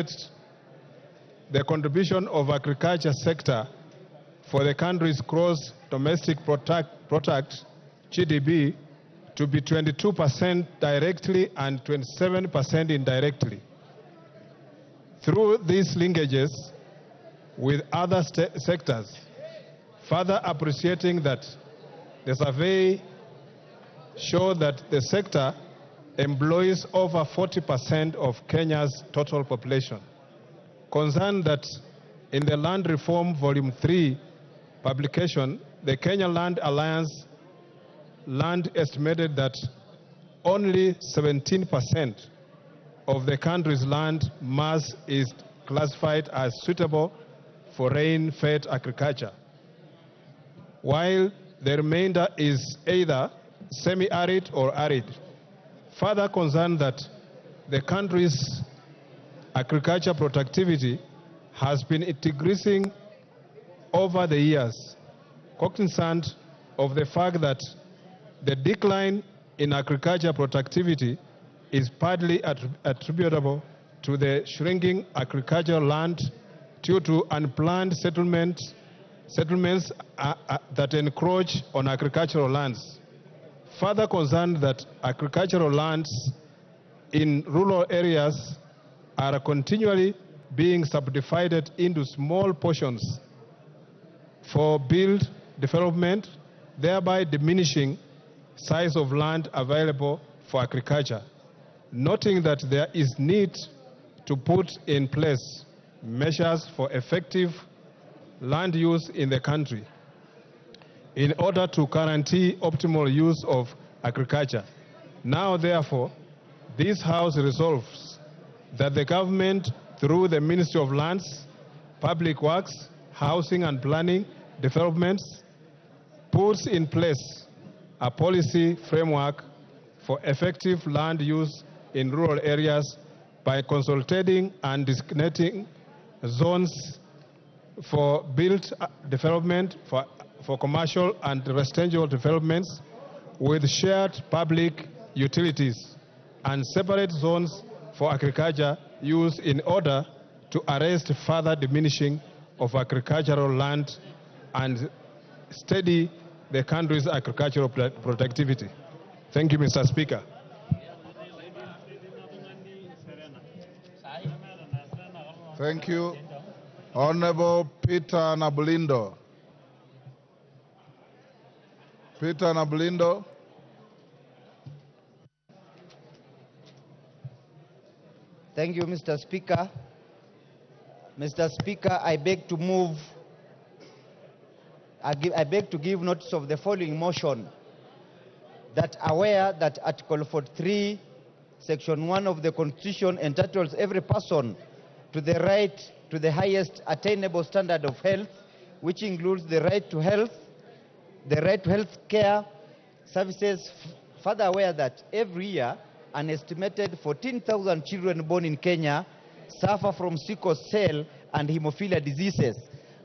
demonstrates the contribution of agriculture sector for the country's gross domestic product, GDP, to be 22% directly and 27% indirectly. Through these linkages with other sectors, further appreciating that the survey showed that the sector employs over 40% of Kenya's total population. Concerned that in the Land Reform Volume 3 publication, the Kenya Land Alliance Land estimated that only 17% of the country's land mass is classified as suitable for rain-fed agriculture, while the remainder is either semi-arid or arid. Further concerned that the country's agriculture productivity has been decreasing over the years, cognizant of the fact that the decline in agriculture productivity is partly attributable to the shrinking agricultural land due to unplanned settlements that encroach on agricultural lands. Further concerned that agricultural lands in rural areas are continually being subdivided into small portions for build development, thereby diminishing size of land available for agriculture, noting that there is need to put in place measures for effective land use in the country in order to guarantee optimal use of agriculture. Now, therefore, this House resolves that the government, through the Ministry of Lands, Public Works, Housing and Planning Developments, puts in place a policy framework for effective land use in rural areas by consolidating and designating zones for built development, for commercial and residential developments with shared public utilities, and separate zones for agriculture use in order to arrest further diminishing of agricultural land and steady the country's agricultural productivity. Thank you, Mr. Speaker. Thank you. Honorable Peter Nabulindo. Peter Nabulindo. Thank you, Mr. Speaker. Mr. Speaker, I beg to give notice of the following motion, that aware that Article 43, Section 1 of the Constitution entitles every person to the right to the highest attainable standard of health, which includes the right to health care services. Further aware that every year an estimated 14,000 children born in Kenya suffer from sickle cell and hemophilia diseases,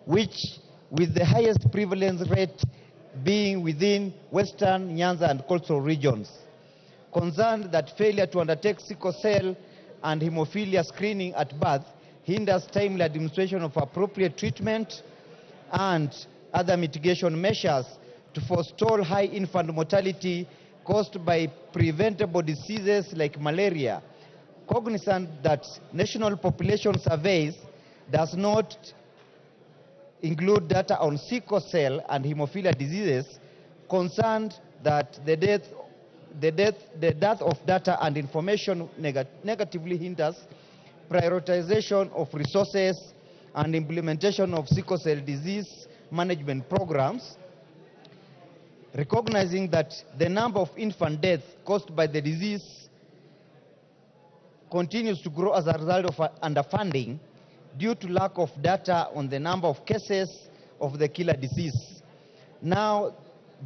which with the highest prevalence rate being within Western, Nyanza and coastal regions. Concerned that failure to undertake sickle cell and hemophilia screening at birth hinders timely administration of appropriate treatment and other mitigation measures to forestall high infant mortality caused by preventable diseases like malaria. Cognizant that national population surveys does not include data on sickle cell and hemophilia diseases, concerned that the dearth of data and information negatively hinders prioritization of resources and implementation of sickle cell disease management programs. Recognizing that the number of infant deaths caused by the disease continues to grow as a result of underfunding due to lack of data on the number of cases of the killer disease. Now,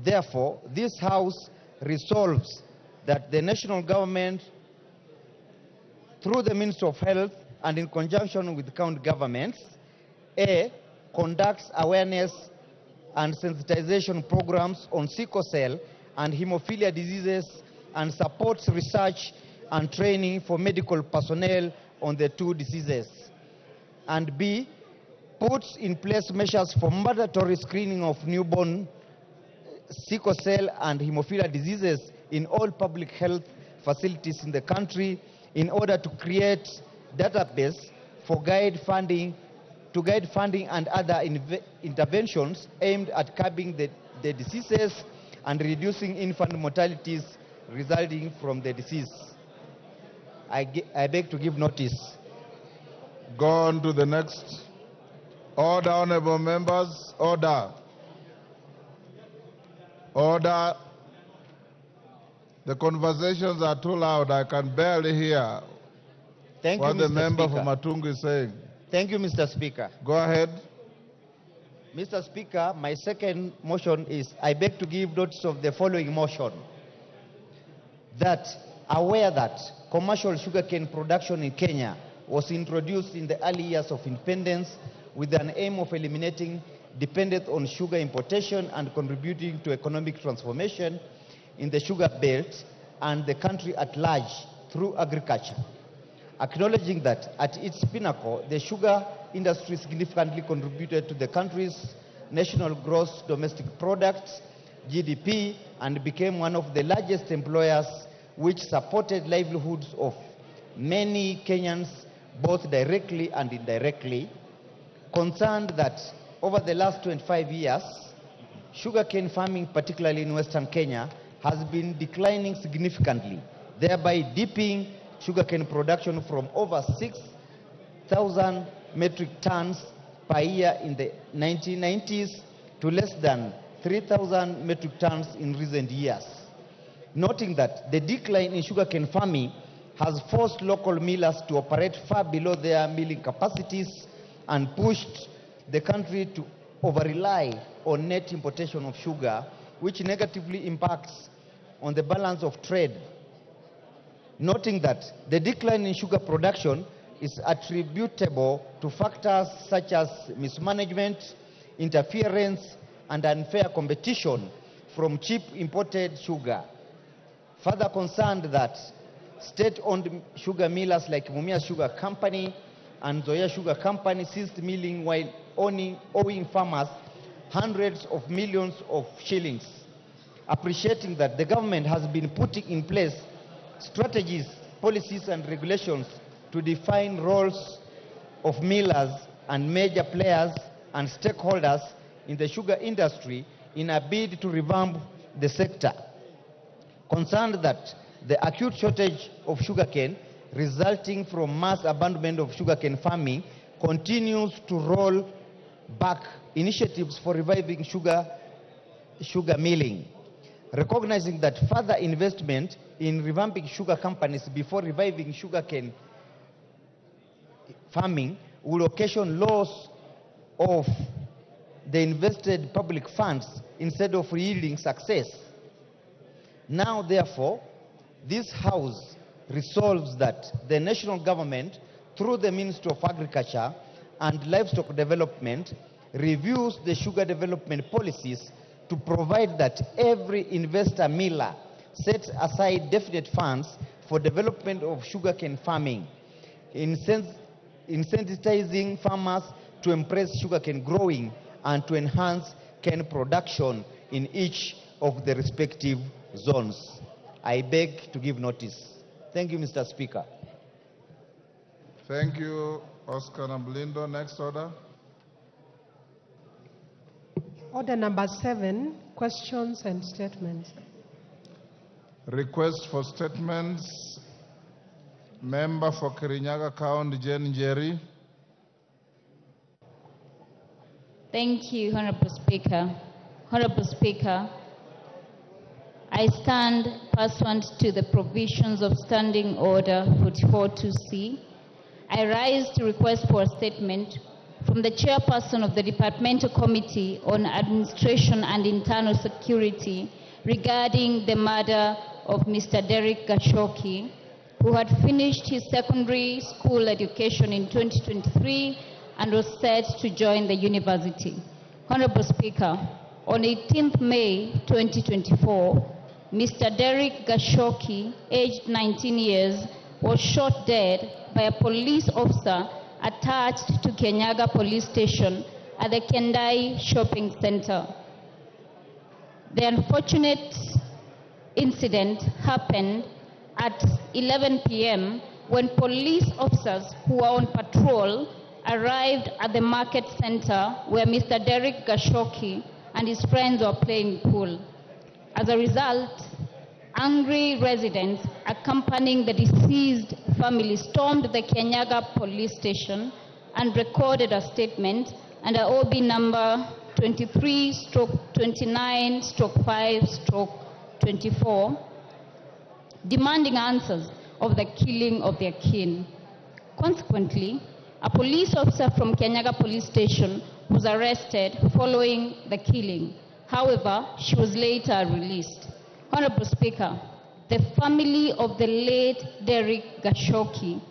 therefore, this House resolves that the national government, through the Ministry of Health and in conjunction with county governments, A, conducts awareness and sensitization programs on sickle cell and hemophilia diseases and supports research and training for medical personnel on the two diseases. and B, puts in place measures for mandatory screening of newborn sickle cell and hemophilia diseases in all public health facilities in the country in order to create database for guide funding and other interventions aimed at curbing the diseases and reducing infant mortalities resulting from the disease. I beg to give notice. Go on to the next. Order, honorable members. Order. Order. The conversations are too loud. I can barely hear what the member for Matungu is saying. Thank you, Mr. Speaker. Go ahead. Mr. Speaker, my second motion is I beg to give notice of the following motion. That aware that commercial sugarcane production in Kenya was introduced in the early years of independence with an aim of eliminating dependence on sugar importation and contributing to economic transformation in the sugar belt and the country at large through agriculture. Acknowledging that at its pinnacle, the sugar industry significantly contributed to the country's national gross domestic product, GDP, and became one of the largest employers which supported livelihoods of many Kenyans, both directly and indirectly, concerned that over the last 25 years, sugarcane farming, particularly in Western Kenya, has been declining significantly, thereby dipping sugarcane production from over 6,000 metric tons per year in the 1990s to less than 3,000 metric tons in recent years. Noting that the decline in sugarcane farming has forced local millers to operate far below their milling capacities and pushed the country to over-rely on net importation of sugar, which negatively impacts on the balance of trade. Noting that the decline in sugar production is attributable to factors such as mismanagement, interference, and unfair competition from cheap imported sugar. Further concerned that state-owned sugar millers like Mumia Sugar Company and Zoya Sugar Company ceased milling while owing farmers hundreds of millions of shillings. Appreciating that the government has been putting in place strategies, policies, and regulations to define roles of millers and major players and stakeholders in the sugar industry in a bid to revamp the sector. Concerned that the acute shortage of sugarcane resulting from mass abandonment of sugarcane farming continues to roll back initiatives for reviving sugar milling. Recognizing that further investment in revamping sugar companies before reviving sugarcane farming will occasion loss of the invested public funds instead of yielding success. Now, therefore, this House resolves that the national government, through the Ministry of Agriculture and Livestock Development, reviews the sugar development policies to provide that every investor miller sets aside definite funds for development of sugarcane farming, incentivizing farmers to embrace sugarcane growing and to enhance cane production in each of the respective zones. I beg to give notice. Thank you, Mr. Speaker. Thank you, Oscar Namblindo. Next order. Order number 7, questions and statements. Request for statements. Member for Kirinyaga County, Jane Jerry. Thank you, Honorable Speaker. Honorable Speaker, I stand pursuant to the provisions of Standing Order 44-2C. I rise to request for a statement from the Chairperson of the Departmental Committee on Administration and Internal Security regarding the murder of Mr. Derek Gashoki, who had finished his secondary school education in 2023 and was set to join the university. Honorable Speaker, on 18th May 2024, Mr. Derek Gashoki, aged 19 years, was shot dead by a police officer attached to Kenyaga Police Station at the Kendai Shopping Center. The unfortunate incident happened at 11 p.m. when police officers who were on patrol arrived at the market center where Mr. Derek Gashoki and his friends were playing pool. As a result, angry residents accompanying the deceased family stormed the Kenyaga police station and recorded a statement under OB number 23/29/5/24, demanding answers of the killing of their kin. Consequently, a police officer from Kenyaga Police Station was arrested following the killing. However, she was later released. Honorable Speaker, the family of the late Derek Gashoki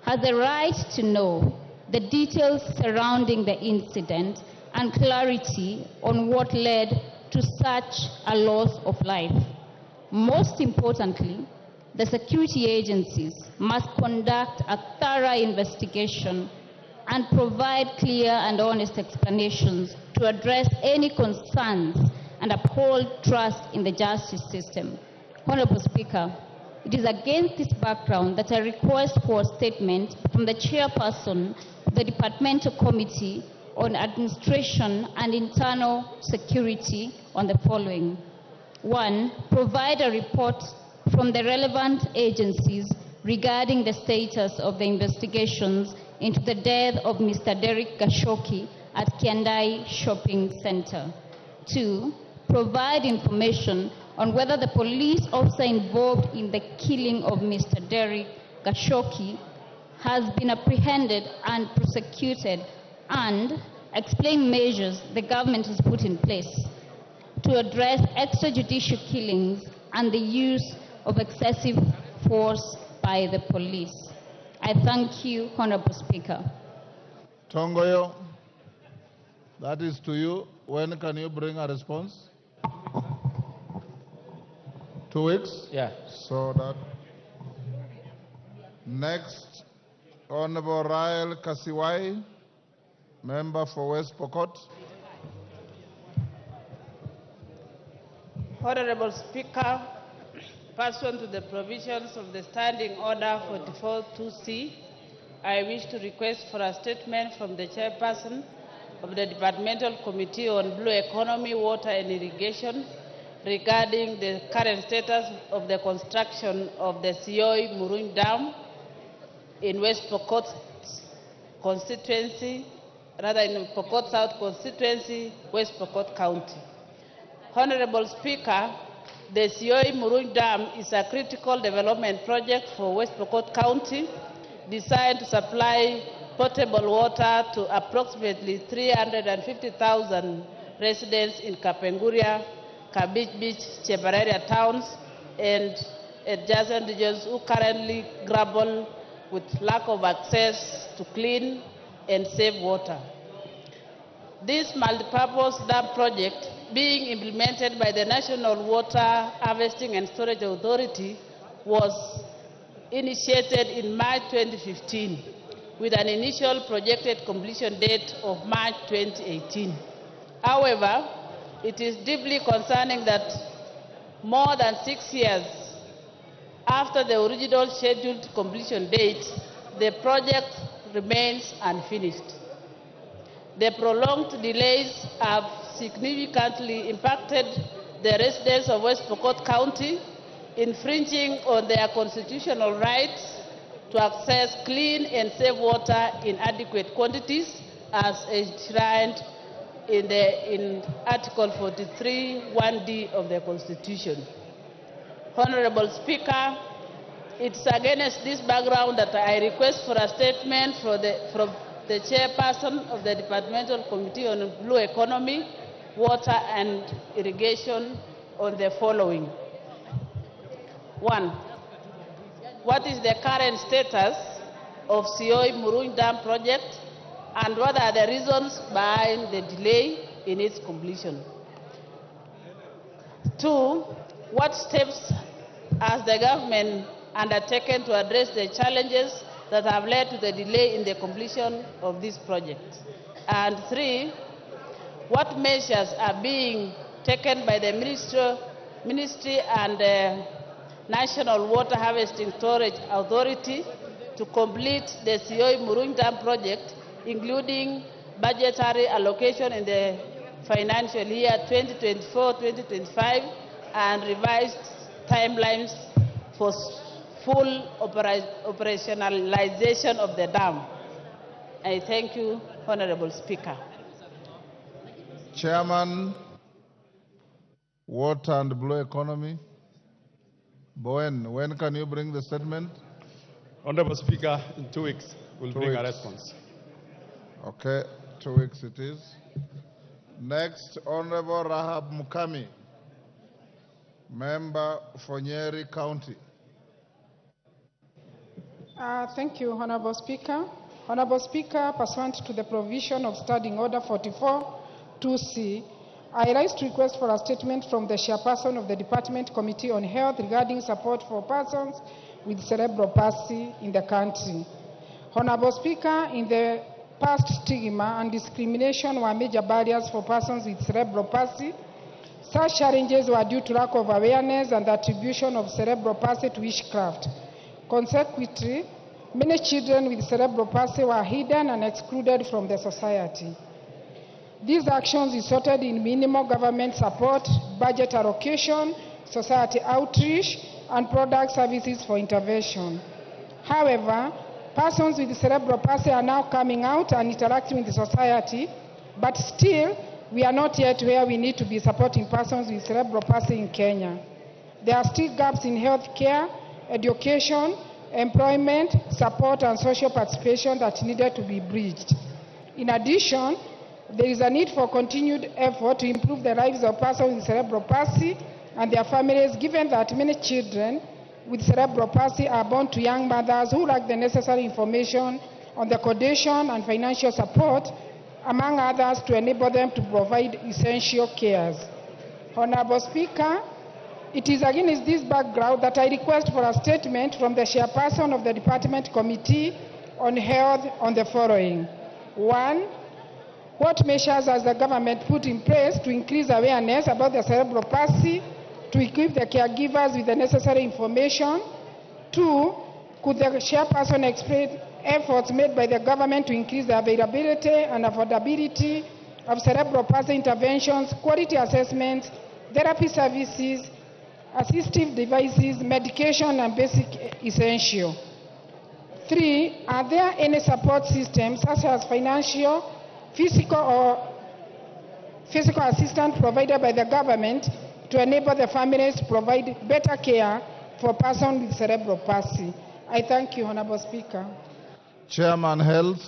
has the right to know the details surrounding the incident and clarity on what led to such a loss of life. Most importantly, the security agencies must conduct a thorough investigation and provide clear and honest explanations to address any concerns and uphold trust in the justice system. Honorable Speaker, it is against this background that I request for a statement from the chairperson of the Departmental Committee on Administration and Internal Security on the following. 1. Provide a report from the relevant agencies regarding the status of the investigations into the death of Mr. Derek Gashoki at Kendai Shopping Center. 2. Provide information on whether the police officer involved in the killing of Mr. Derek Gashoki has been apprehended and prosecuted, and explain measures the government has put in place to address extrajudicial killings and the use of excessive force by the police. I thank you, Honorable Speaker. Tongoyo, that is to you. When can you bring a response? 2 weeks? Yeah. So that. Next, Honorable Rael Kasiwai, member for West Pokot. Honorable Speaker, pursuant to the provisions of the Standing Order 44-2C, I wish to request for a statement from the chairperson of the Departmental Committee on Blue Economy, Water and Irrigation regarding the current status of the construction of the Sioi Muruny Dam in West Pokot constituency, rather in Pokot South constituency, West Pokot County. Honorable Speaker, the Sioi Muruny Dam is a critical development project for West Pokot County designed to supply potable water to approximately 350,000 residents in Kapenguria, Kabich Beach, Chebararea towns, and adjacent regions who currently grapple with lack of access to clean and safe water. This multipurpose dam project, being implemented by the National Water Harvesting and Storage Authority, was initiated in March 2015 with an initial projected completion date of March 2018. However, it is deeply concerning that more than 6 years after the original scheduled completion date, the project remains unfinished. The prolonged delays have significantly impacted the residents of West Pokot County, infringing on their constitutional rights to access clean and safe water in adequate quantities as enshrined in Article 43(1)(d) of the Constitution. Honorable Speaker, it's against this background that I request for a statement from the chairperson of the Departmental Committee on Blue Economy, Water and Irrigation on the following. 1. What is the current status of Sioi Muruny Dam project, and what are the reasons behind the delay in its completion? 2. What steps has the government undertaken to address the challenges that have led to the delay in the completion of this project? And 3, what measures are being taken by the Ministry and National Water Harvesting Storage Authority to complete the Sioi Murung Dam project, including budgetary allocation in the financial year 2024-2025 and revised timelines for full operationalization of the dam? I thank you, Honorable Speaker. Chairman, Water and Blue Economy. Bowen, when can you bring the statement? Honorable Speaker, in 2 weeks, we'll bring a response. Okay, 2 weeks it is. Next, Honorable Rahab Mukami, member for Nyeri County. Thank you, Honorable Speaker. Honorable Speaker, pursuant to the provision of Standing Order 44-2C, I rise to request for a statement from the chairperson of the Department Committee on Health regarding support for persons with cerebral palsy in the country. Honorable Speaker, in the past, stigma and discrimination were major barriers for persons with cerebral palsy. Such challenges were due to lack of awareness and the attribution of cerebral palsy to witchcraft. Consequently, many children with cerebral palsy were hidden and excluded from the society. These actions resulted in minimal government support, budget allocation, society outreach, and product services for intervention. However, persons with cerebral palsy are now coming out and interacting with the society, but still, we are not yet where we need to be supporting persons with cerebral palsy in Kenya. There are still gaps in health care, education, employment, support, and social participation that needed to be bridged. In addition, there is a need for continued effort to improve the lives of persons with cerebral palsy and their families, given that many children with cerebral palsy are born to young mothers who lack the necessary information on the condition and financial support, among others, to enable them to provide essential cares. Honorable Speaker, it is against this background that I request for a statement from the chairperson of the Department Committee on Health on the following. 1. What measures has the government put in place to increase awareness about the cerebral palsy, to equip the caregivers with the necessary information? 2. Could the chairperson explain efforts made by the government to increase the availability and affordability of cerebral palsy interventions, quality assessments, therapy services, assistive devices, medication, and basic essential? 3. Are there any support systems such as financial, physical assistance provided by the government to enable the families to provide better care for persons with cerebral palsy? I thank you, Honorable Speaker. Chairman Health,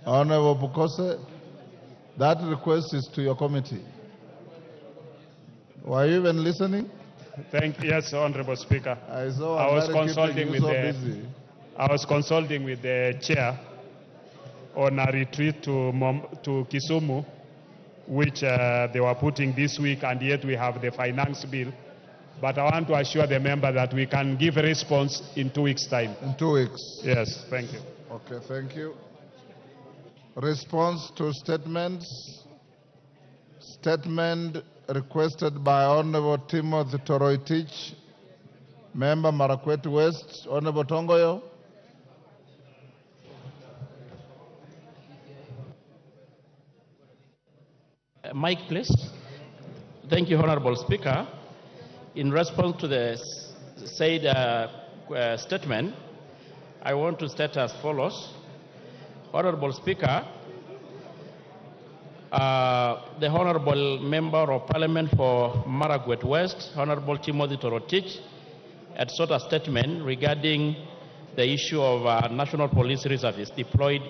Honorable Bukose, that request is to your committee. Were you even listening? Yes, Honorable Speaker. I was consulting with the chair on a retreat to Kisumu, which they were putting this week, and yet we have the finance bill. But I want to assure the member that we can give a response in 2 weeks' time. In 2 weeks? Yes, thank you. Okay, thank you. Response to statements. Statement requested by Honorable Timothy Toroitich, member Marakwet West. Honorable Tongoyo. Mike, please. Thank you, Honorable Speaker. In response to the said statement, I want to state as follows. Honorable Speaker, the Honorable Member of Parliament for Marakwet West, Honorable Timothy Torotich, had sought a statement regarding the issue of National Police Reservists deployed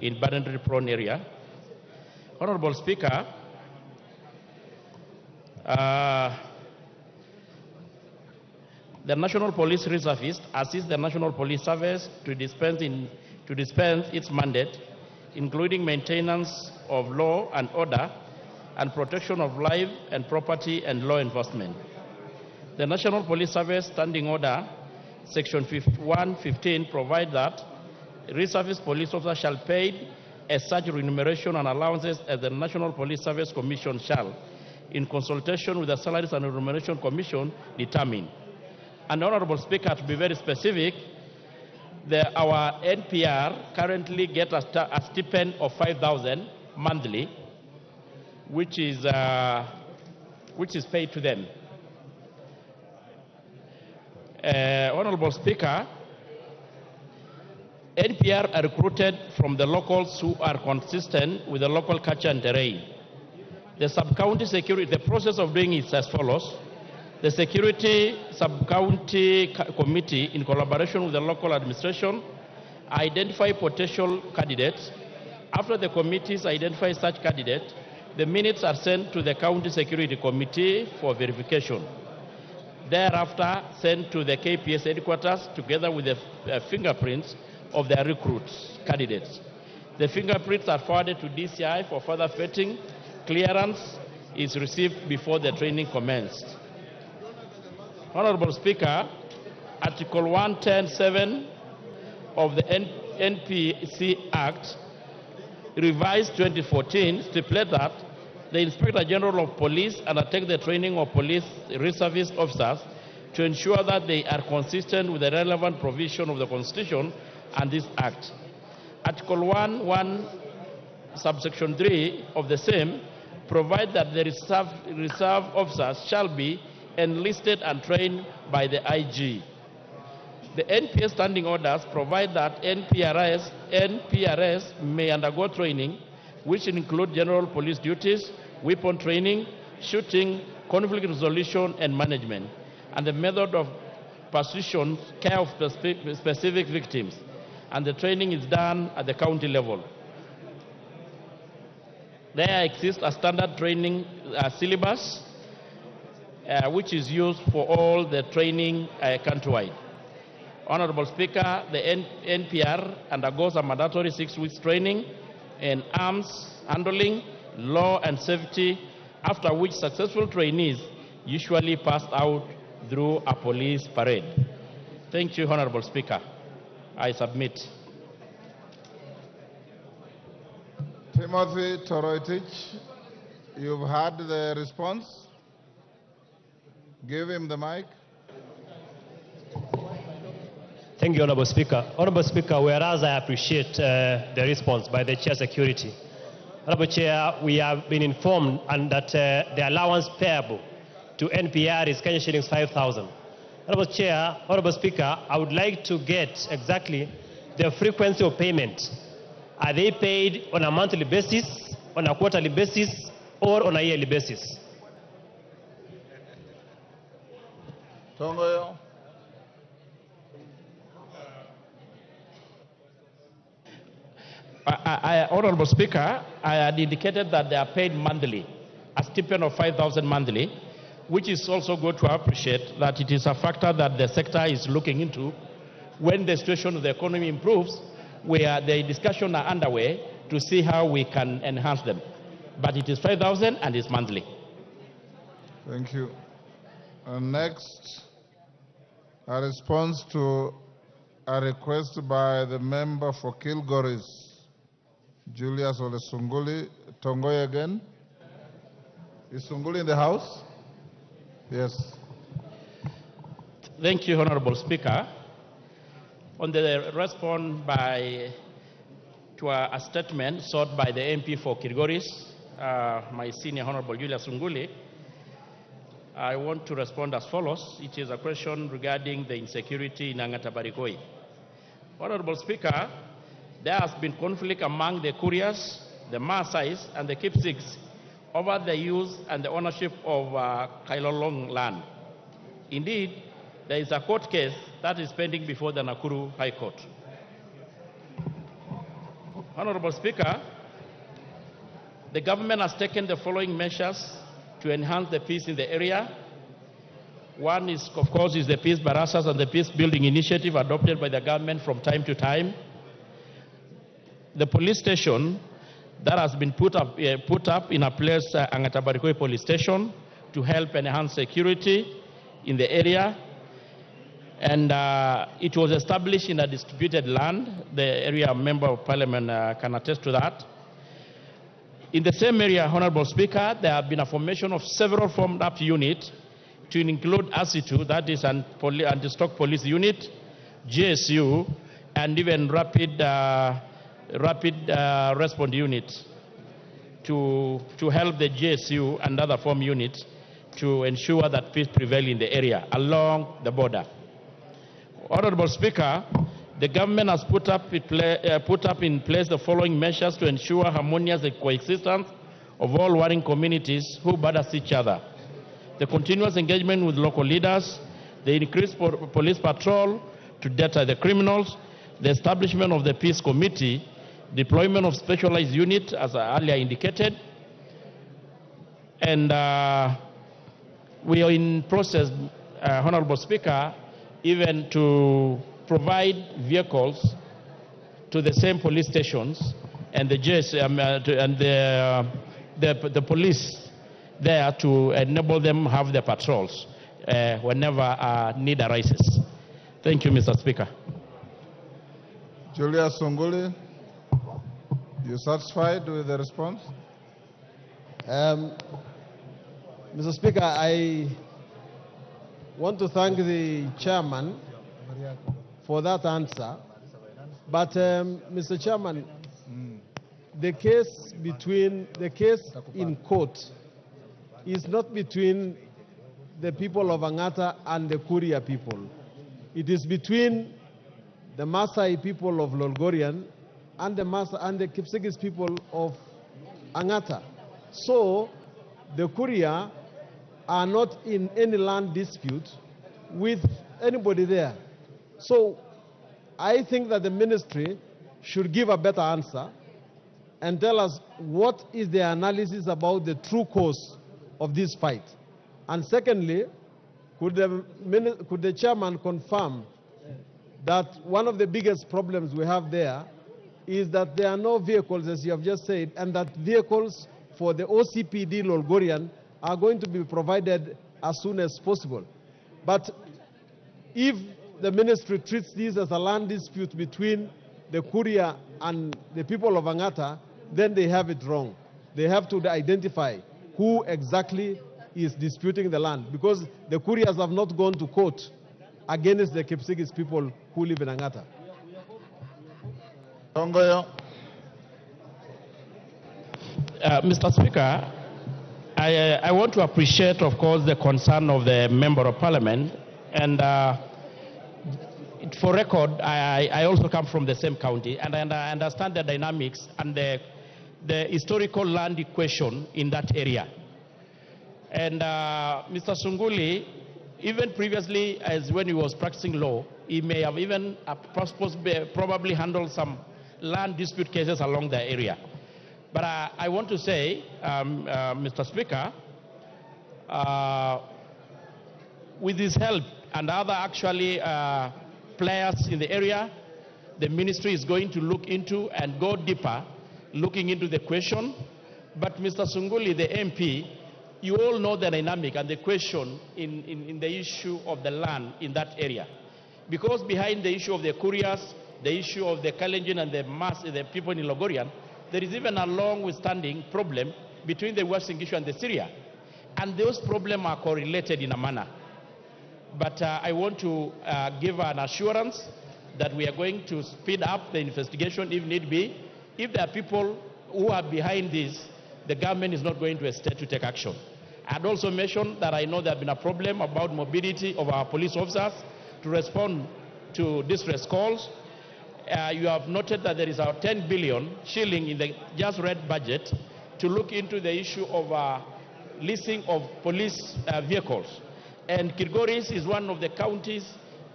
in boundary-prone area. Honorable Speaker, the National Police Reservists assist the National Police Service to dispense its mandate, including maintenance of law and order and protection of life and property and law enforcement. The National Police Service Standing Order Section 115 provides that reservist police officers shall pay as such remuneration and allowances as the National Police Service Commission shall, in consultation with the Salaries and Remuneration Commission, determine. And Honorable Speaker, to be very specific, our NPR currently get a stipend of 5,000 monthly, which is paid to them. Honorable Speaker, NPR are recruited from the locals who are consistent with the local culture and terrain. The sub-county security, the process of doing it is as follows. The security sub-county committee, in collaboration with the local administration, identify potential candidates. After the committees identify such candidates, the minutes are sent to the county security committee for verification. Thereafter, sent to the KPS headquarters together with the fingerprints of their recruits, candidates. The fingerprints are forwarded to DCI for further vetting. Clearance is received before the training commenced. Honorable Speaker, Article 110(7) of the NPC Act, revised 2014, stipulates that the Inspector General of Police undertake the training of police reservist officers to ensure that they are consistent with the relevant provision of the Constitution and this Act. Article 1, subsection 3 of the same provide that the reserve officers shall be enlisted and trained by the IG. The NPS standing orders provide that NPRS may undergo training which include general police duties, weapon training, shooting, conflict resolution and management, and the method of persuasion, care of specific victims. And the training is done at the county level. There exists a standard training syllabus which is used for all the training countrywide. Honorable Speaker, the NPR undergoes a mandatory 6 weeks training in arms handling, law and safety, after which successful trainees usually pass out through a police parade. Thank you, Honorable Speaker. I submit. Timothy Toroitich, you've heard the response. Give him the mic. Thank you, Honorable Speaker. Honorable Speaker, whereas I appreciate the response by the Chair Security, Honorable Chair, we have been informed and that the allowance payable to NPR is Kenya shillings 5,000. Honorable Chair, Honorable Speaker, I would like to get exactly the frequency of payment. Are they paid on a monthly basis, on a quarterly basis, or on a yearly basis? Tongoyo. Honorable Speaker, I had indicated that they are paid monthly, a stipend of 5,000 monthly, which is also good to appreciate that it is a factor that the sector is looking into when the situation of the economy improves, where the discussions are underway to see how we can enhance them. But it is 5,000 and it's monthly. Thank you. Next, a response to a request by the member for Kilgoris, Julius Ole Sunguli. Tongoy again. Is Sunguli in the house? Yes. Thank you, Honorable Speaker. On the response to a statement sought by the MP for Kilgoris, my senior Honorable Julius Sunguli, I want to respond as follows. It is a question regarding the insecurity in Angata Barikoi. Honorable Speaker, there has been conflict among the couriers, the Maasais, and the Kipsigs over the use and the ownership of Kailolong land. Indeed, there is a court case that is pending before the Nakuru High Court. Honorable Speaker, the government has taken the following measures to enhance the peace in the area. One is, of course, is the Peace Barasas and the Peace Building Initiative adopted by the government from time to time. The police station that has been put up in a place, Angata Barikoi Police Station, to help enhance security in the area. And it was established in a distributed land. The area member of parliament can attest to that. In the same area, Honorable Speaker, there have been a formation of several formed up units to include ASITU, that is an anti-stock police unit, GSU, and even rapid response units to help the GSU and other form units to ensure that peace prevails in the area along the border. Honorable Speaker, the government has put up in place the following measures to ensure harmonious coexistence of all warring communities who borders each other: the continuous engagement with local leaders, the increased police patrol to deter the criminals, the establishment of the peace committee, deployment of specialized units, as I earlier indicated, and we are in process, Honorable Speaker, even to provide vehicles to the same police stations and the the police there to enable them have their patrols whenever need arises. Thank you, Mr. Speaker. Julia Sunguli, you satisfied with the response? Mr. Speaker, I want to thank the chairman for that answer. But, Mr. Chairman, the case in court is not between the people of Angata and the Kuria people. It is between the Maasai people of Lolgorian and the Kipsigis people of Angata. So, the Kuria are not in any land dispute with anybody there. So I think that the ministry should give a better answer and tell us what is the analysis about the true cause of this fight. And secondly, could the chairman confirm that one of the biggest problems we have there is that there are no vehicles, as you have just said, and that vehicles for the OCPD Lolgorian are going to be provided as soon as possible. But if the ministry treats this as a land dispute between the Kuria and the people of Angata, then they have it wrong. They have to identify who exactly is disputing the land, because the Kurias have not gone to court against the Kipsigis people who live in Angata. Mr. Speaker, I want to appreciate, of course, the concern of the Member of Parliament. And for record, I also come from the same county, and I understand the dynamics and the historical land equation in that area. And Mr. Sunguli, even previously, as when he was practicing law, he may have even probably handled some land dispute cases along the area. But I want to say, Mr. Speaker, with his help and other actually players in the area, the ministry is going to look into and go deeper, looking into the question. But Mr. Sunguli, the MP, you all know the dynamic and the question in the issue of the land in that area. Because behind the issue of the Kurias, the issue of the Kalenjin and the people in Logorian, there is even a long-standing problem between the West Singishu and the Syria. And those problems are correlated in a manner. But I want to give an assurance that we are going to speed up the investigation if need be. If there are people who are behind this, the government is not going to hesitate to take action. I'd also mentioned that I know there has been a problem about mobility of our police officers to respond to distress calls. You have noted that there is a 10 billion shilling in the just read budget to look into the issue of leasing of police vehicles. And Kilgoris is one of the counties,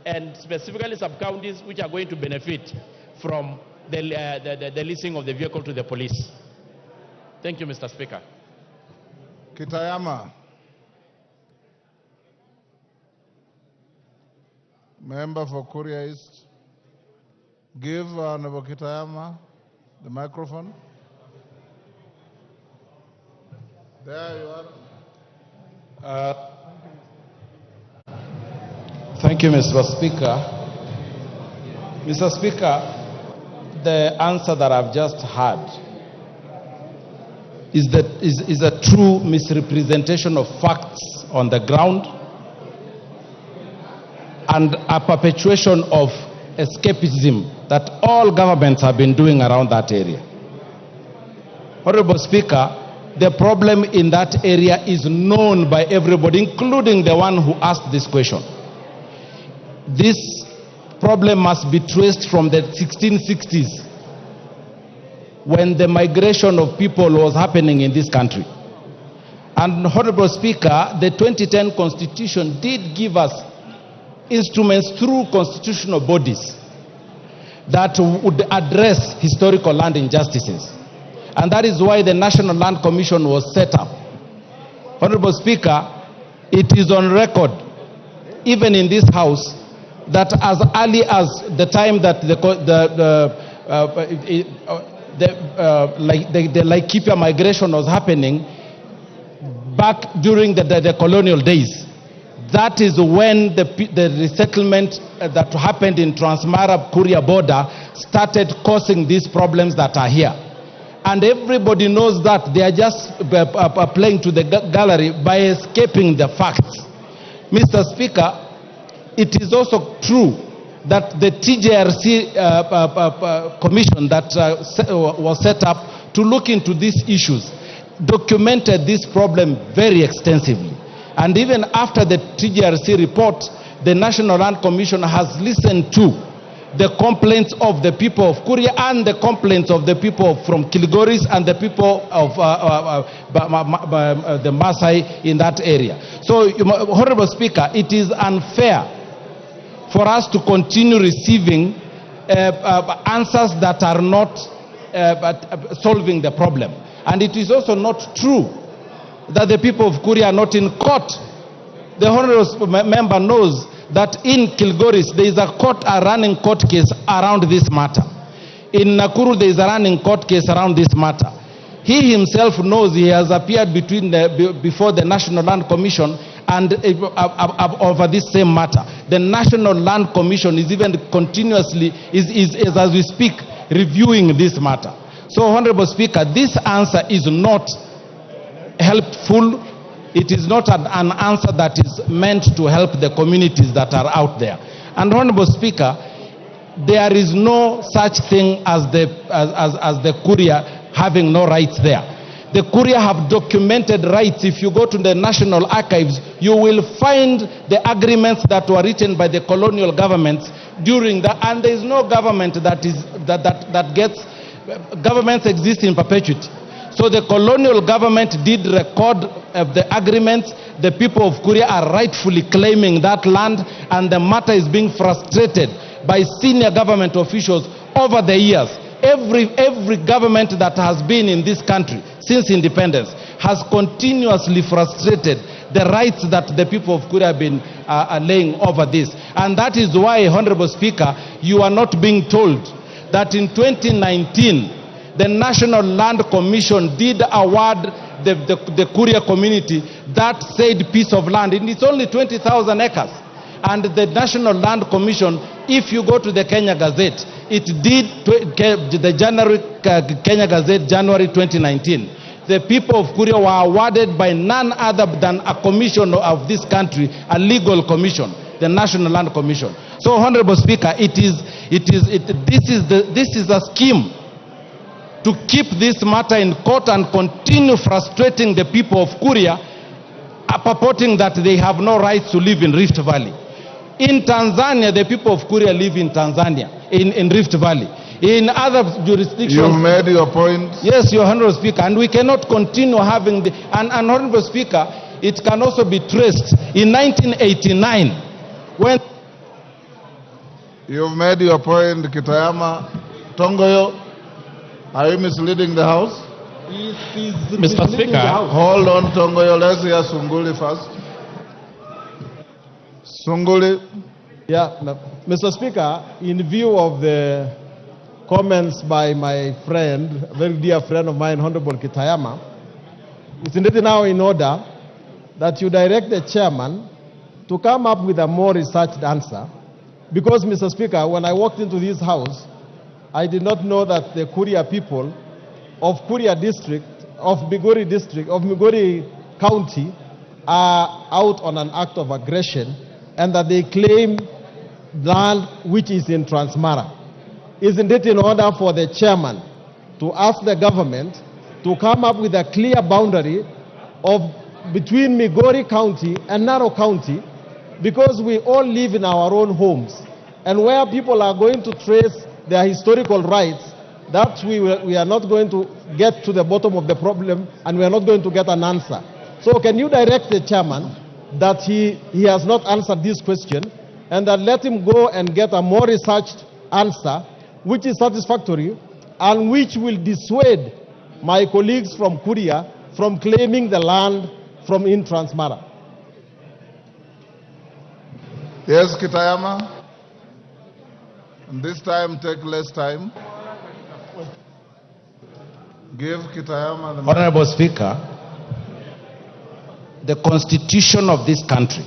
and specifically sub-counties, which are going to benefit from the leasing of the vehicle to the police. Thank you, Mr. Speaker. Kitayama. Member for Kuria East. Give Honorable Kitayama the microphone. There you are. Thank you, Mr. Speaker. Mr. Speaker, the answer that I've just heard is a true misrepresentation of facts on the ground and a perpetuation of escapism that all governments have been doing around that area. Honorable Speaker, the problem in that area is known by everybody, including the one who asked this question. This problem must be traced from the 1660s, when the migration of people was happening in this country. And Honorable Speaker, the 2010 Constitution did give us instruments through constitutional bodies that would address historical land injustices. And that is why the National Land Commission was set up. Honorable Speaker, it is on record, even in this House, that as early as the time that the Laikipia migration was happening, back during the colonial days, that is when the resettlement that happened in Transmara-Kuria border started causing these problems that are here. And everybody knows that they are just playing to the gallery by escaping the facts. Mr. Speaker, it is also true that the TJRC commission that was set up to look into these issues documented this problem very extensively. And even after the TJRC report, the National Land Commission has listened to the complaints of the people of Kuria and the complaints of the people from Kilgoris and the people of the Maasai in that area. So, Honorable Speaker, it is unfair for us to continue receiving answers that are not solving the problem. And it is also not true that the people of Kuria are not in court. The honorable member knows that in Kilgoris there is a running court case around this matter. In Nakuru there is a running court case around this matter. He himself knows he has appeared before the National Land Commission and over this same matter. The National Land Commission is even continuously, as we speak, reviewing this matter. So, Honorable Speaker, this answer is not helpful. It is not an answer that is meant to help the communities that are out there. And Honorable Speaker, there is no such thing as the Kuria having no rights there. The Kuria have documented rights. If you go to the National Archives, you will find the agreements that were written by the colonial governments during that, and there is no government governments exist in perpetuity. So the colonial government did record the agreements. The people of Kuria are rightfully claiming that land, and the matter is being frustrated by senior government officials over the years. Every government that has been in this country since independence has continuously frustrated the rights that the people of Kuria have been laying over this. And that is why, Honorable Speaker, you are not being told that in 2019, the National Land Commission did award the Kuria community that said piece of land, and it's only 20,000 acres. And the National Land Commission, if you go to the Kenya Gazette, it did the Kenya Gazette, January 2019. The people of Kuria were awarded by none other than a commission of this country, a legal commission, the National Land Commission. So, Honorable Speaker, this is a scheme to keep this matter in court and continue frustrating the people of Kuria, purporting that they have no rights to live in Rift Valley. In Tanzania, the people of Kuria live in Tanzania, in Rift Valley. In other jurisdictions... You've made your point. Yes, Your Honorable Speaker, and we cannot continue having the... And Honorable Speaker, it can also be traced in 1989, when... You've made your point, Kitayama. Tongoyo, are you misleading the House? Mr. Speaker, hold on, Tongoyo. Let's hear Sunguli first. Sunguli. Yeah, Mr. Speaker, in view of the comments by my friend, a very dear friend of mine, Honorable Kitayama, isn't it now in order that you direct the chairman to come up with a more researched answer, because, Mr. Speaker, when I walked into this house, I did not know that the Kuria people of Kuria district, of Migori County, are out on an act of aggression, and that they claim land which is in Transmara. Isn't it in order for the chairman to ask the government to come up with a clear boundary of between Migori County and Narok County, because we all live in our own homes, and where people are going to trace their historical rights, that we are not going to get to the bottom of the problem, and we are not going to get an answer. So can you direct the chairman that he has not answered this question, and that let him go and get a more researched answer which is satisfactory and which will dissuade my colleagues from Kuria from claiming the land from in Transmara? Yes, Kitayama. And this time, take less time. Give Kitayama the mic. Honorable Speaker, the Constitution of this country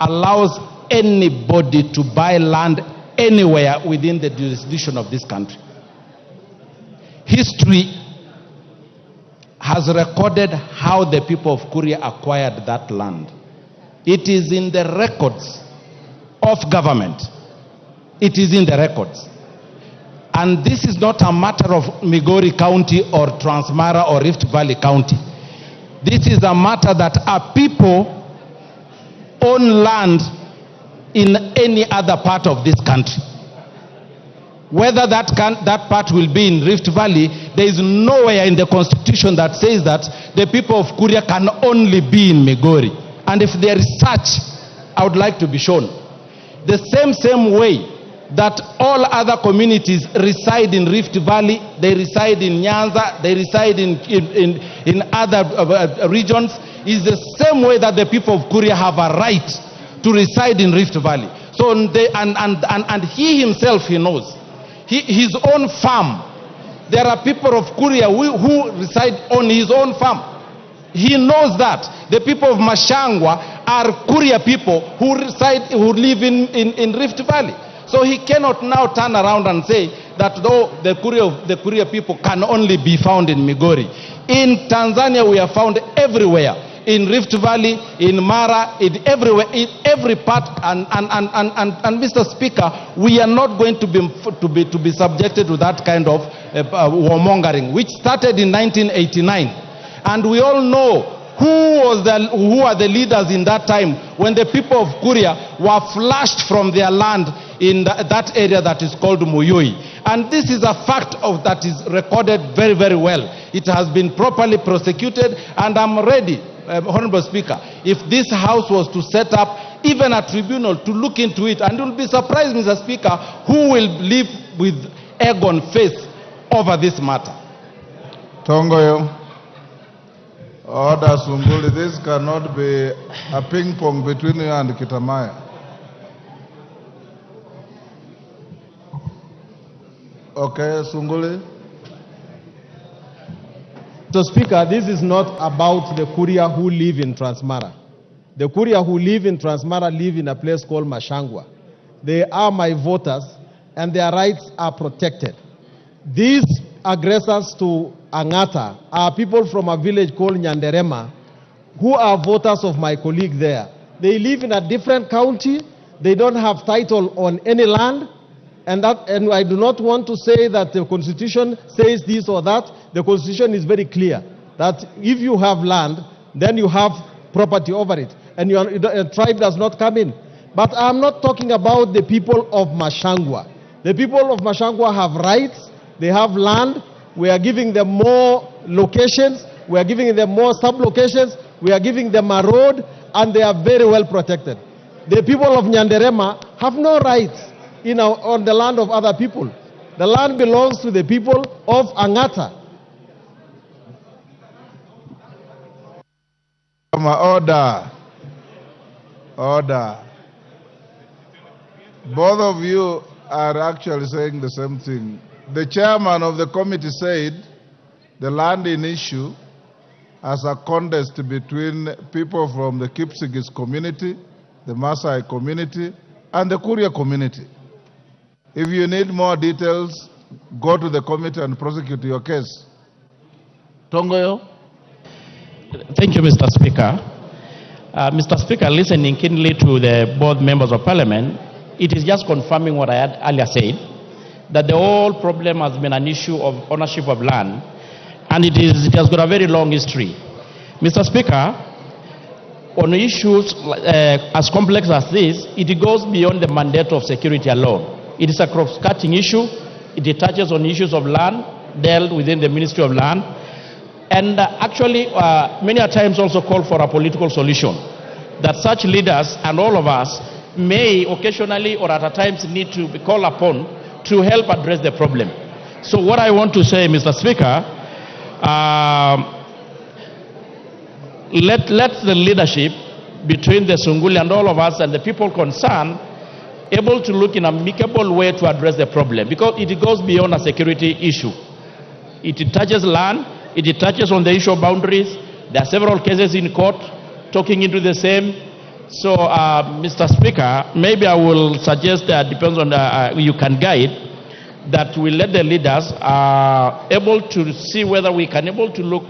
allows anybody to buy land anywhere within the jurisdiction of this country. History has recorded how the people of Kuria acquired that land. It is in the records of government. It is in the records. And this is not a matter of Migori County or Transmara or Rift Valley County. This is a matter that our people own land in any other part of this country. Whether that part will be in Rift Valley, there is nowhere in the Constitution that says that the people of Kuria can only be in Migori. And if there is such, I would like to be shown. The same way that all other communities reside in Rift Valley, they reside in Nyanza, they reside in other regions, is the same way that the people of Kuria have a right to reside in Rift Valley. So and he himself, he knows. His own farm. There are people of Kuria who reside on his own farm. He knows that. The people of Mashangwa are Kuria people who live in Rift Valley. So he cannot now turn around and say that though the Kuria people can only be found in Migori. In Tanzania we are found everywhere. In Rift Valley, in Mara, in everywhere, in every part, and Mr. Speaker, we are not going to be subjected to that kind of warmongering, which started in 1989, and we all know who are the leaders in that time when the people of Kuria were flushed from their land in that area that is called Muyui. And this is a fact that is recorded very, very well. It has been properly prosecuted, and I'm ready, Honorable Speaker, if this House was to set up even a tribunal to look into it, and you'll be surprised, Mr. Speaker, who will live with egg on face over this matter. Tongoyo. Order, Sunguli. This cannot be a ping-pong between you and Kitamaya. Okay, Sunguli. So, Speaker, this is not about the Kuria who live in Transmara. The Kuria who live in Transmara live in a place called Mashangwa. They are my voters, and their rights are protected. These aggressors to Angata are people from a village called Nyanderema, who are voters of my colleague there. They live in a different county. They don't have title on any land. And I do not want to say that the Constitution says this or that. The Constitution is very clear that if you have land, then you have property over it, and a tribe does not come in. But I'm not talking about the people of Mashangwa. The people of Mashangwa have rights. They have land. We are giving them more locations. We are giving them more sub-locations. We are giving them a road, and they are very well protected. The people of Nyanderema have no rights on the land of other people. The land belongs to the people of Angata. Order. Order. Both of you are actually saying the same thing. The chairman of the committee said the land in issue as a contest between people from the Kipsigis community the Maasai community, and the Kuria community. If you need more details, go to the committee and prosecute your case. Tongoyo? Thank you, Mr. Speaker. Mr. Speaker, listening keenly to the both members of parliament, it is just confirming what I had earlier said, that the whole problem has been an issue of ownership of land, and it has got a very long history. Mr. Speaker, on issues as complex as this, it goes beyond the mandate of security alone. It is a cross-cutting issue. It touches on issues of land dealt within the Ministry of Land, and actually many a times also call for a political solution, that such leaders and all of us may occasionally or at times need to be called upon to help address the problem. So what I want to say, Mr. Speaker, let the leadership between the Sunguli and all of us and the people concerned able to look in an amicable way to address the problem, because it goes beyond a security issue. It touches land, it touches on the issue of boundaries. There are several cases in court talking into the same. So, Mr. Speaker, maybe I will suggest that, depends on you can guide, that we let the leaders able to see whether we can able to look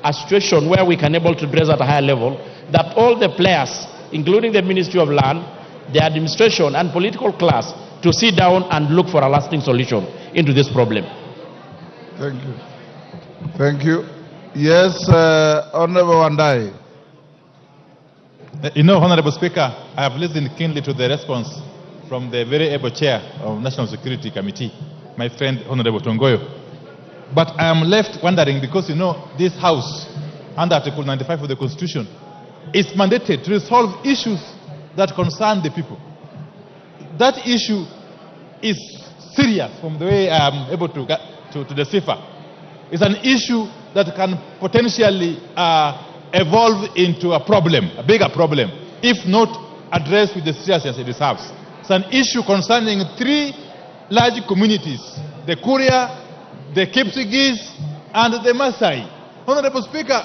a situation where we can able to address at a higher level, that all the players, including the Ministry of Land, the administration and political class, to sit down and look for a lasting solution into this problem. Thank you. Thank you. Yes, Honorable Wandai. You know, Honorable Speaker, I have listened keenly to the response from the very able chair of National Security Committee, my friend Honorable Tongoyo. But I am left wondering, because you know, this House, under Article 95 of the Constitution, is mandated to resolve issues that concern the people. That issue is serious from the way I am able to get to decipher. It's an issue that can potentially evolve into a problem, a bigger problem, if not addressed with the seriousness it deserves. It's an issue concerning three large communities, the Kuria, the Kipsigis, and the Maasai. Honorable Speaker,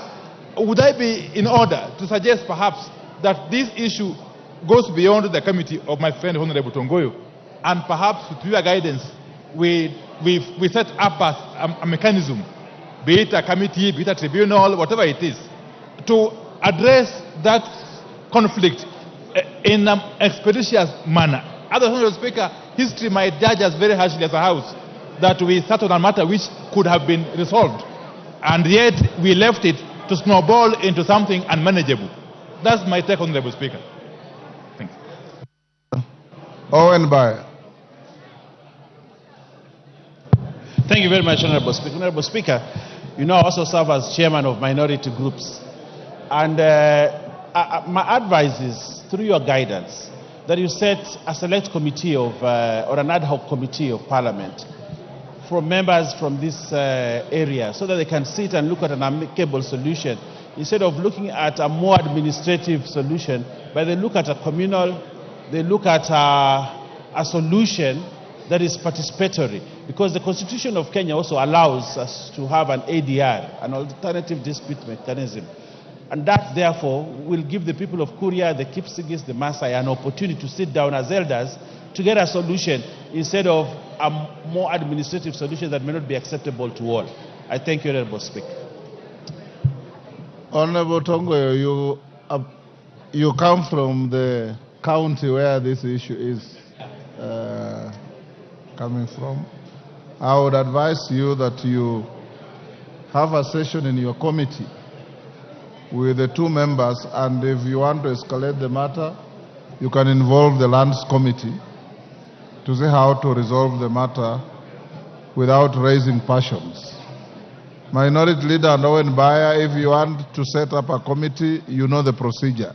would I be in order to suggest perhaps that this issue goes beyond the committee of my friend Honorable Tongoyo, and perhaps with your guidance, we set up a mechanism, be it a committee, be it a tribunal, whatever it is, to address that conflict in an expeditious manner. Otherwise, Honorable Speaker, history might judge us very harshly as a House that we settled on a matter which could have been resolved, and yet we left it to snowball into something unmanageable. That's my take, Honorable Speaker. Thanks. Owen Bayer. Thank you very much, Honorable Speaker. Honorable Speaker, you know, I also serve as chairman of minority groups. And my advice is, through your guidance, that you set a select committee of, or an ad hoc committee of Parliament from members from this area, so that they can sit and look at an amicable solution, instead of looking at a more administrative solution, but they look at a communal, they look at a solution that is participatory, because the Constitution of Kenya also allows us to have an ADR, an alternative dispute mechanism. And that, therefore, will give the people of Kuria, the Kipsigis, the Maasai an opportunity to sit down as elders to get a solution, instead of a more administrative solution that may not be acceptable to all. I thank you, Honorable Speaker. Honorable Tongoyo, you come from the county where this issue is coming from. I would advise you that you have a session in your committee with the two members, and if you want to escalate the matter, you can involve the Lands Committee to see how to resolve the matter without raising passions. Minority Leader and Owen Bayer, if you want to set up a committee, you know the procedure.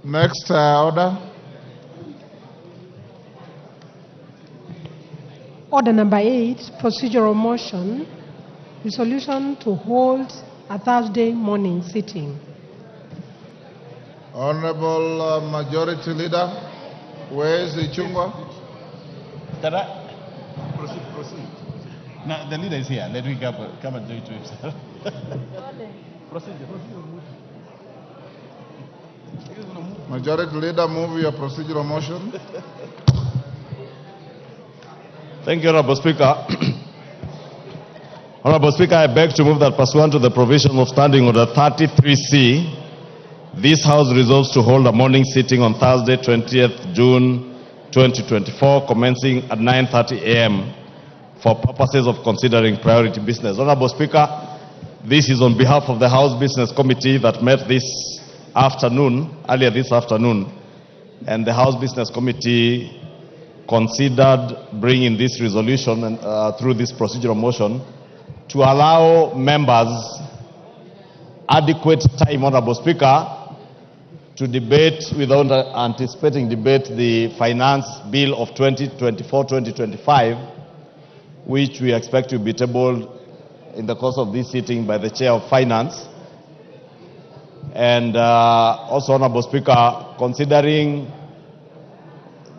Next order. Order number 8, procedural motion, resolution to hold a Thursday morning sitting. Honorable Majority Leader, where is the Chungwa? Proceed. No, the leader is here. Let me come and do it to himself. Proceed. Majority Leader, move your procedural motion. Thank you, Honorable Speaker. Honorable Speaker, I beg to move that pursuant to the provision of Standing Order 33C, this House resolves to hold a morning sitting on Thursday, 20th June 2024, commencing at 9:30 a.m. for purposes of considering priority business. Honorable Speaker, this is on behalf of the House Business Committee that met earlier this afternoon, and the House Business Committee considered bringing this resolution and, through this procedural motion to allow members adequate time, Honorable Speaker, to debate without anticipating debate the finance bill of 2024-2025, which we expect to be tabled in the course of this sitting by the Chair of Finance. And also, Honorable Speaker, considering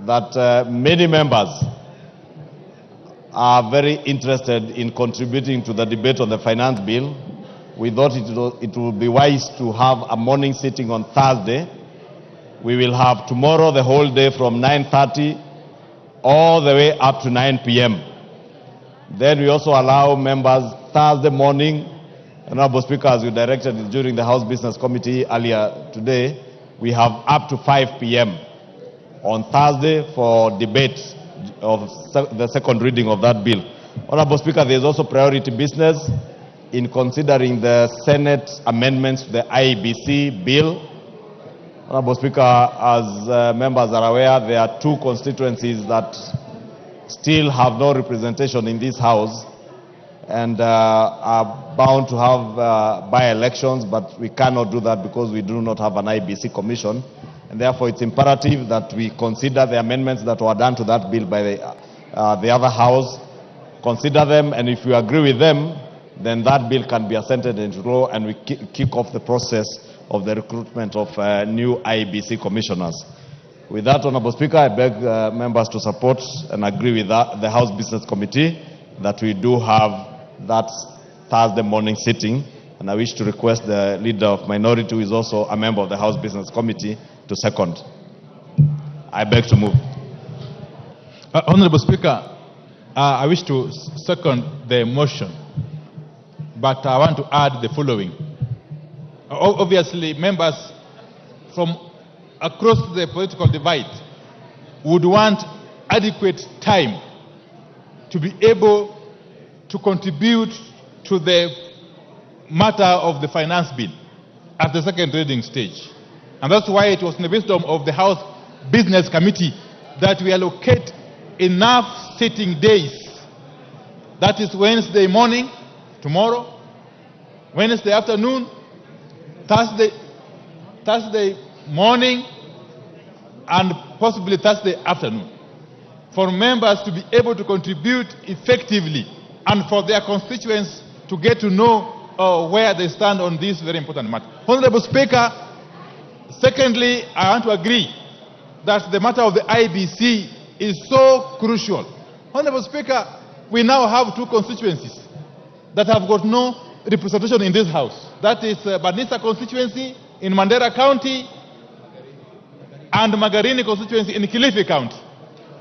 that many members are very interested in contributing to the debate on the finance bill, we thought it would be wise to have a morning sitting on Thursday. We will have tomorrow the whole day from 9:30 all the way up to 9 p.m. Then we also allow members Thursday morning. Honorable Speaker, as you directed during the House Business Committee earlier today, we have up to 5 p.m. on Thursday for debate of the second reading of that bill. Honorable Speaker, there is also priority business in considering the Senate amendments to the IBC bill. Honorable Speaker, as members are aware, there are two constituencies that still have no representation in this House and are bound to have by-elections, but we cannot do that because we do not have an IBC commission. And therefore, it's imperative that we consider the amendments that were done to that bill by the other House, consider them, and if we agree with them, then that bill can be assented into law, and we kick off the process of the recruitment of new IBC commissioners. With that, Honorable Speaker, I beg members to support and agree with the House Business Committee that we do have that Thursday morning sitting, and I wish to request the Leader of Minority, who is also a member of the House Business Committee, to second. I beg to move. Honorable Speaker, I wish to second the motion, but I want to add the following. Obviously, members from across the political divide would want adequate time to be able to contribute to the matter of the finance bill at the second reading stage. And that's why it was in the wisdom of the House Business Committee that we allocate enough sitting days. That is Wednesday morning, tomorrow, Wednesday afternoon, Thursday morning, and possibly Thursday afternoon, for members to be able to contribute effectively and for their constituents to get to know where they stand on this very important matter. Honorable Speaker, secondly, I want to agree that the matter of the IBC is so crucial. Honorable Speaker, we now have two constituencies that have got no representation in this House. That is Banisa constituency in Mandera County and Magarini constituency in Kilifi County.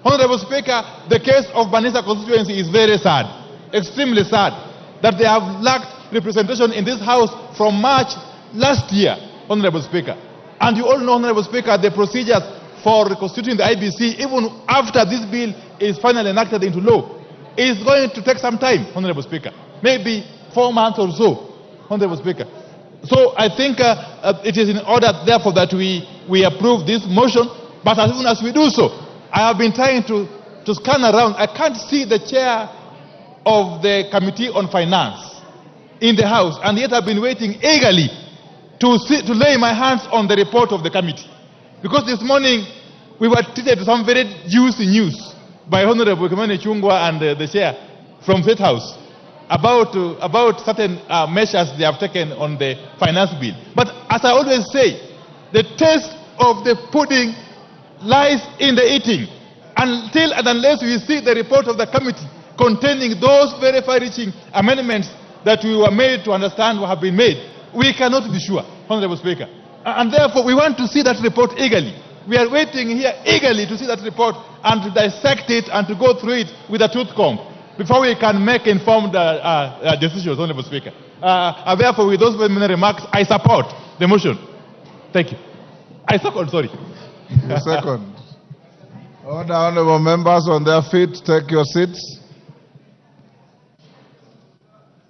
Honorable Speaker, the case of Banisa constituency is very sad, extremely sad, that they have lacked representation in this House from March last year, Honorable Speaker. And you all know, Honorable Speaker, the procedures for reconstituting the IBC, even after this bill is finally enacted into law, is going to take some time, Honorable Speaker. Maybe 4 months or so, Honorable Speaker. So I think it is in order, therefore, that we approve this motion. But as soon as we do so, I have been trying to scan around. I can't see the chair of the Committee on Finance in the House, and yet I've been waiting eagerly to lay my hands on the report of the committee. Because this morning we were treated to some very juicy news by Honorable Gutemanio and the chair from State House about certain measures they have taken on the finance bill. But as I always say, the taste of the pudding lies in the eating. Until and unless we see the report of the committee containing those very far-reaching amendments that we were made to understand what have been made, we cannot be sure, Honorable Speaker. And therefore, we want to see that report eagerly. We are waiting here eagerly to see that report and to dissect it and to go through it with a tooth comb before we can make informed decisions, Honorable Speaker. And therefore, with those preliminary remarks, I support the motion. Thank you. I second, sorry. You second. Order, honorable members on their feet, take your seats.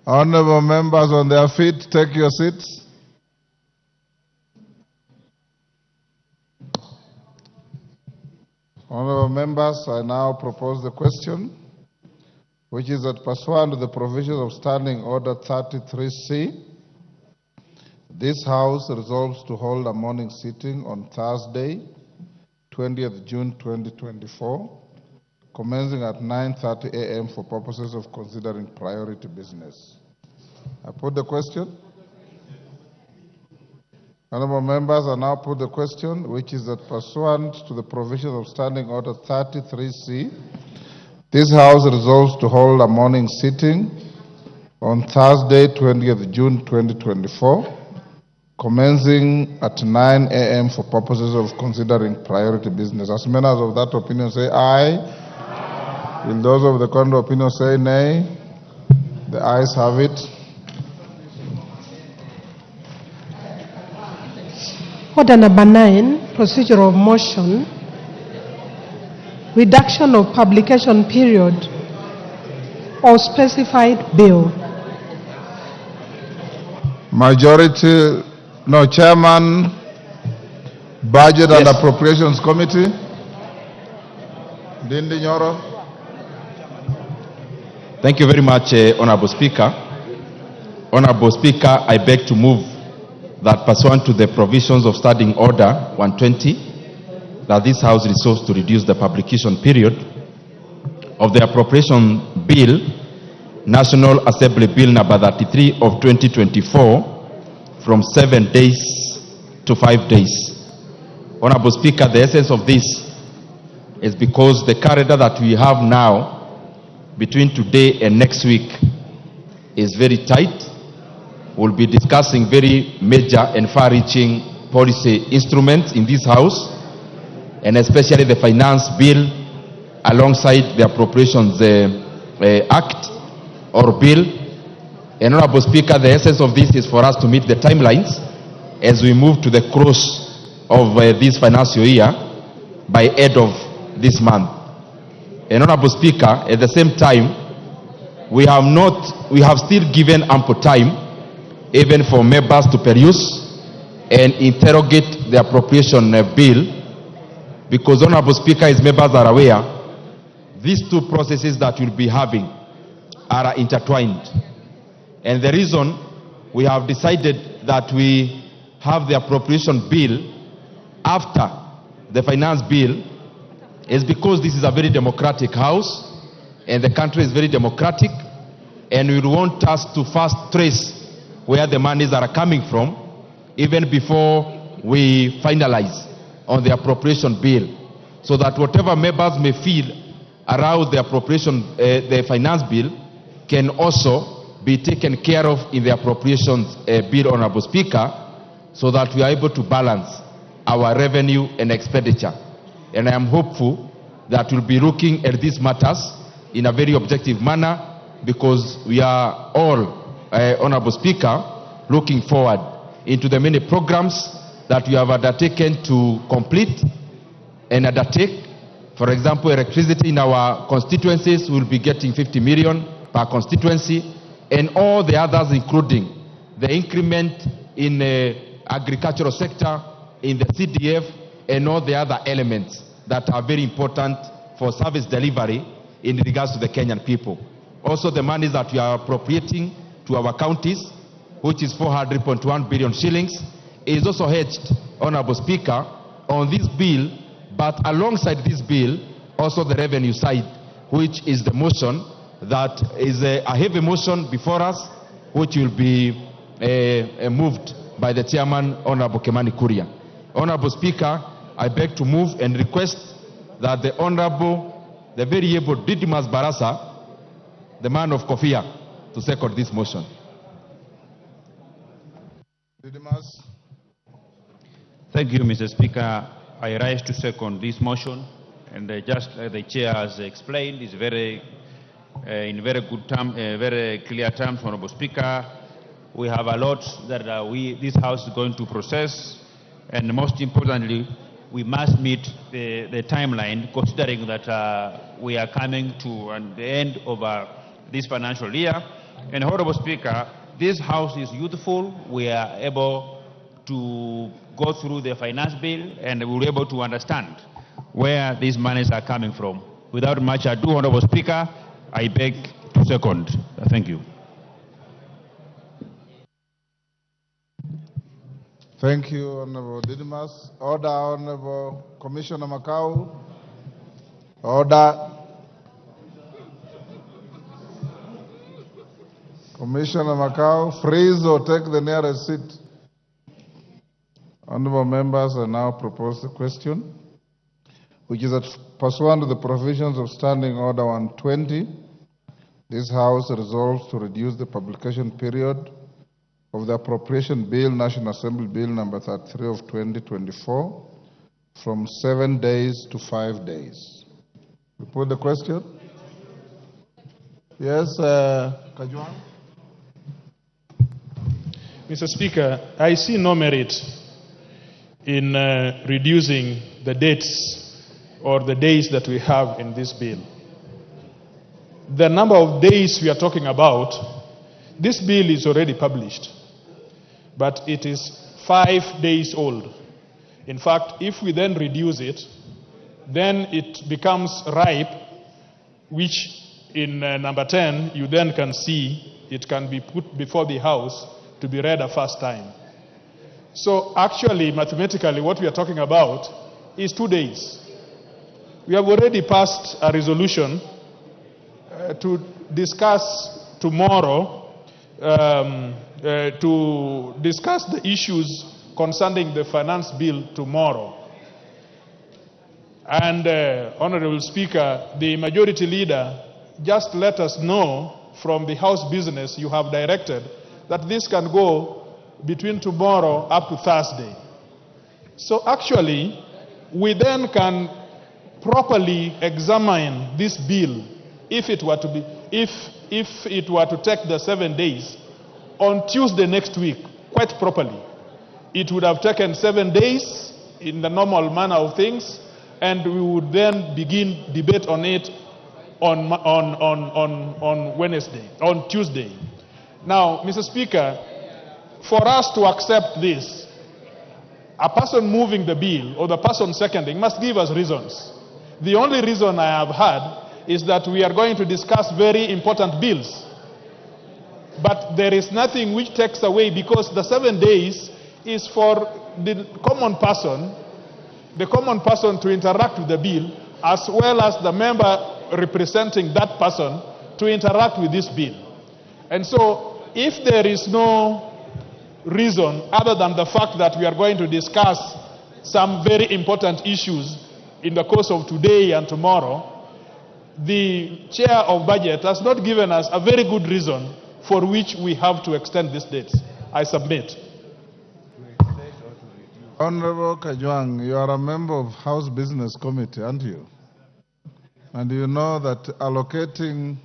Honorable members on their feet, take your seats. Honorable members, I now propose the question, which is that pursuant to the provisions of Standing Order 33C, this House resolves to hold a morning sitting on Thursday, 20th June 2024, commencing at 9:30 a.m. for purposes of considering priority business. I put the question. Honorable members, I now put the question, which is that pursuant to the provisions of Standing Order 33C, this House resolves to hold a morning sitting on Thursday, 20th June 2024, commencing at 9 a.m. for purposes of considering priority business. As members of that opinion say aye. Will those of the contrary opinion say nay? The ayes have it. Order number 9, procedural motion, reduction of publication period or specified bill. Majority, no, Chairman, Budget and Appropriations Committee. Dindi Nyoro. Thank you very much, Honorable Speaker. Honorable Speaker, I beg to move that pursuant to the provisions of Standing Order 120, that this House resolves to reduce the publication period of the Appropriation Bill, National Assembly Bill number 33 of 2024, from 7 days to 5 days. Honorable Speaker, the essence of this is because the calendar that we have now between today and next week is very tight. We'll be discussing very major and far-reaching policy instruments in this House, and especially the Finance Bill alongside the Appropriations Act or Bill. And Honorable Speaker, the essence of this is for us to meet the timelines as we move to the close of this financial year by end of this month. And Honorable Speaker, at the same time, we have still given ample time even for members to peruse and interrogate the appropriation bill, because Honorable Speaker, as members are aware, these two processes that we'll be having are intertwined. And the reason we have decided that we have the appropriation bill after the finance bill is because this is a very democratic House and the country is very democratic, and we want us to first trace where the monies are coming from even before we finalize on the appropriation bill, so that whatever members may feel around the appropriation, the finance bill, can also be taken care of in the appropriations bill, Honorable Speaker, so that we are able to balance our revenue and expenditure. And I am hopeful that we'll be looking at these matters in a very objective manner, because we are all, Honorable Speaker, looking forward into the many programs that we have undertaken to complete and undertake. For example, electricity in our constituencies will be getting 50 million per constituency, and all the others, including the increment in the agricultural sector, in the CDF, and all the other elements that are very important for service delivery in regards to the Kenyan people. Also, the money that we are appropriating to our counties, which is 400.1 billion shillings, is also hedged, Honorable Speaker, on this bill, but alongside this bill, also the revenue side, which is the motion that is a heavy motion before us, which will be moved by the Chairman, Honorable Gutemanio. Honorable Speaker, I beg to move and request that the Honorable, the very able Didimas Barasa, the man of Kofia, to second this motion. Didimas. Thank you, Mr. Speaker. I rise to second this motion, and just like the chair has explained, is very, in very good term, very clear terms, Honorable Speaker. We have a lot that this House is going to process, and most importantly, we must meet the timeline, considering that we are coming to the end of this financial year. And Honorable Speaker, this House is youthful. We are able to go through the finance bill, and we'll be able to understand where these monies are coming from. Without much ado, Honorable Speaker, I beg to second. Thank you. Thank you, Honorable Didymus. Order, Honorable Commissioner Makau. Order. Commissioner Makau, freeze or take the nearest seat. Honorable members, I now propose the question, which is that pursuant to the provisions of Standing Order 120, this House resolves to reduce the publication period of the Appropriation Bill, National Assembly Bill number 33 of 2024, from 7 days to 5 days. We put the question? Yes, Kajwang? Mr. Speaker, I see no merit in reducing the dates or the days that we have in this bill. The number of days we are talking about, this bill is already published, but it is 5 days old. In fact, if we then reduce it, then it becomes ripe, which in number 10, you then can see it can be put before the House to be read a first time. So actually, mathematically, what we are talking about is 2 days. We have already passed a resolution to discuss tomorrow, to discuss the issues concerning the finance bill tomorrow. And, Honorable Speaker, the majority leader just let us know from the House business you have directed that this can go between tomorrow up to Thursday. So actually, we then can properly examine this bill if it were to be, if it were to take the 7 days on Tuesday next week, quite properly. It would have taken 7 days in the normal manner of things, and we would then begin debate on it on Wednesday, on Tuesday. Now, Mr. Speaker, for us to accept this, a person moving the bill or the person seconding must give us reasons. The only reason I have had is that we are going to discuss very important bills. But there is nothing which takes away, because the 7 days is for the common person to interact with the bill, as well as the member representing that person to interact with this bill. And so, if there is no reason other than the fact that we are going to discuss some very important issues in the course of today and tomorrow, the chair of budget has not given us a very good reason for which we have to extend this date. I submit. Honorable Kajwang, you are a member of House Business Committee, aren't you? And you know that allocating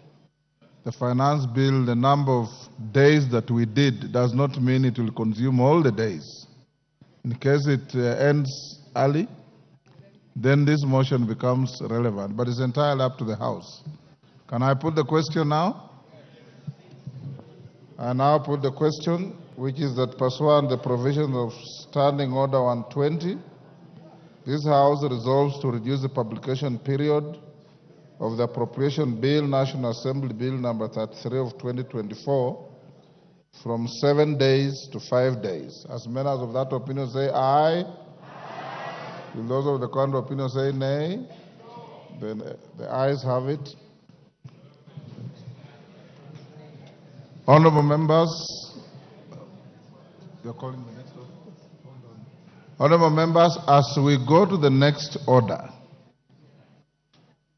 the finance bill, the number of days that we did, does not mean it will consume all the days. In case it ends early, then this motion becomes relevant, but it's entirely up to the House. Can I put the question now? I now put the question, which is that pursuant the provisions of Standing Order 120, this House resolves to reduce the publication period of the Appropriation Bill, National Assembly Bill number 33 of 2024, from 7 days to 5 days. As members of that opinion say aye. Will those of the contrary opinion say nay? Then the ayes have it. Honorable members, you're calling the next order? Honorable members, as we go to the next order,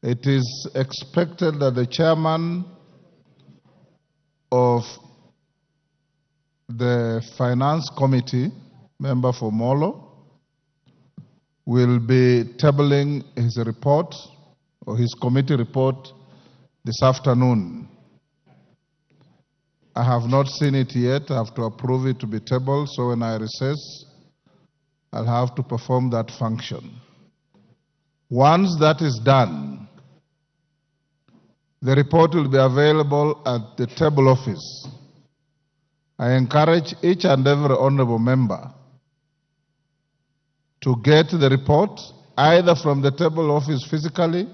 it is expected that the chairman of the Finance Committee, member for Molo, will be tabling his report or his committee report this afternoon. I have not seen it yet. I have to approve it to be tabled, so when I recess, I'll have to perform that function. Once that is done, the report will be available at the table office. I encourage each and every honorable member to get the report either from the table office physically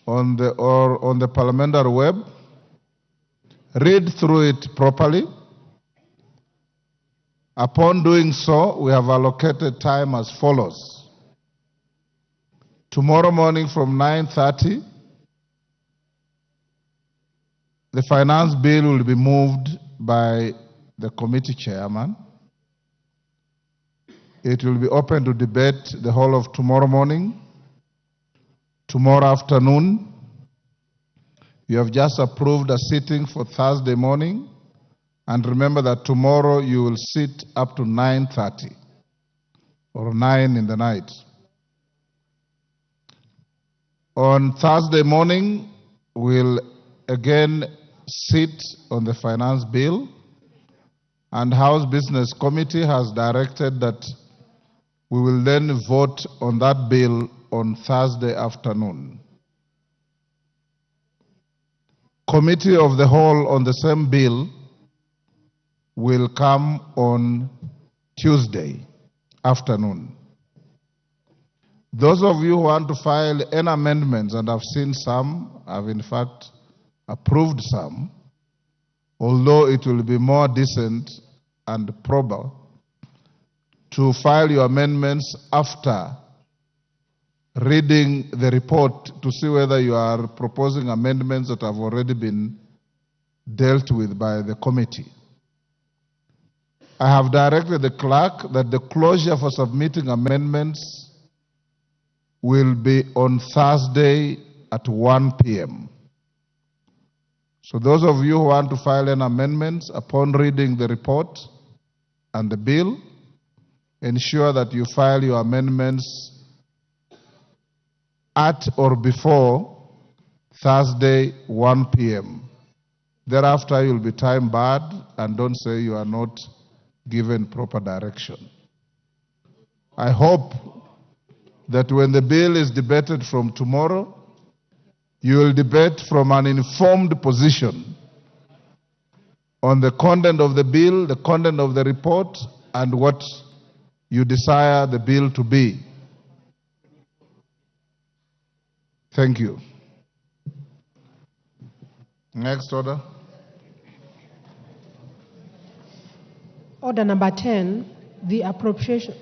or on the parliamentary web. Read through it properly. Upon doing so, we have allocated time as follows. Tomorrow morning from 9:30, the finance bill will be moved by the committee chairman. It will be open to debate the whole of tomorrow morning. Tomorrow afternoon, you have just approved a sitting for Thursday morning. And remember that tomorrow you will sit up to 9:30 or 9 in the night. On Thursday morning, we'll again sit on the finance bill, and House Business Committee has directed that we will then vote on that bill on Thursday afternoon. Committee of the Whole on the same bill will come on Tuesday afternoon. Those of you who want to file any amendments, and I've seen some, I've in fact approved some, although it will be more decent and proper to file your amendments after reading the report to see whether you are proposing amendments that have already been dealt with by the committee. I have directed the clerk that the closure for submitting amendments will be on Thursday at 1 p.m. So those of you who want to file any amendments upon reading the report and the bill, ensure that you file your amendments at or before Thursday 1 p.m. Thereafter, you'll be time barred, and don't say you are not given proper direction. I hope that when the bill is debated from tomorrow, you will debate from an informed position on the content of the bill, the content of the report, and what you desire the bill to be. Thank you. Next order. Order number 10, the appropriation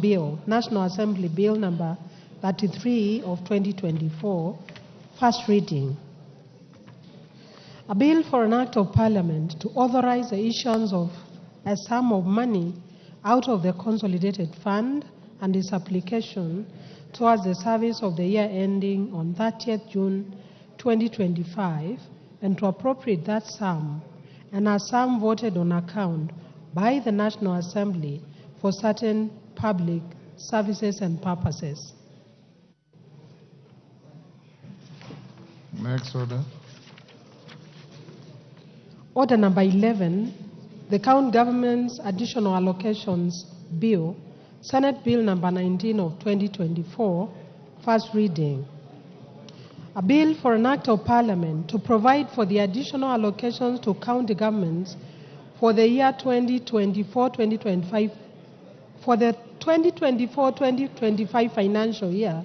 bill, National Assembly Bill number 33 of 2024, first reading. A bill for an act of parliament to authorize the issuance of a sum of money out of the consolidated fund and its application towards the service of the year ending on 30th June 2025, and to appropriate that sum and a sum voted on account by the National Assembly for certain public services and purposes. Next order. Order number 11, the County Government's Additional Allocations Bill, Senate Bill number 19 of 2024, first reading. A bill for an act of parliament to provide for the additional allocations to county governments for the year 2024-2025, for the 2024-2025 financial year,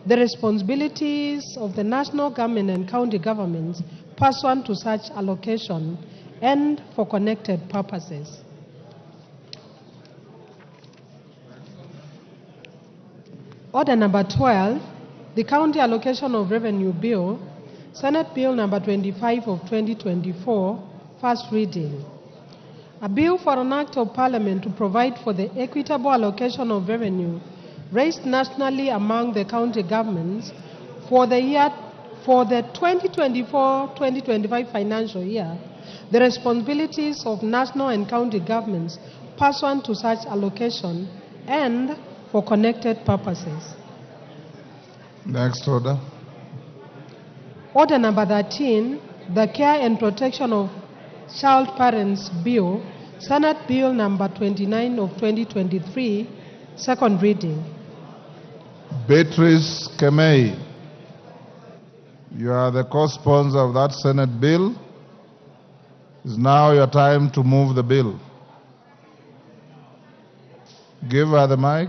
the responsibilities of the national government and county governments pursuant to such allocation and for connected purposes. Order number 12, the County Allocation of Revenue Bill, Senate Bill number 25 of 2024, first reading. A bill for an act of parliament to provide for the equitable allocation of revenue raised nationally among the county governments for the 2024-2025 financial year, the responsibilities of national and county governments pursuant to such allocation, and for connected purposes. Next order. Order number 13, the Care and Protection of Child Parents Bill, Senate Bill number 29 of 2023, second reading. Beatrice Kameme, you are the co-sponsor of that Senate bill. It's now your time to move the bill. Give her the mic.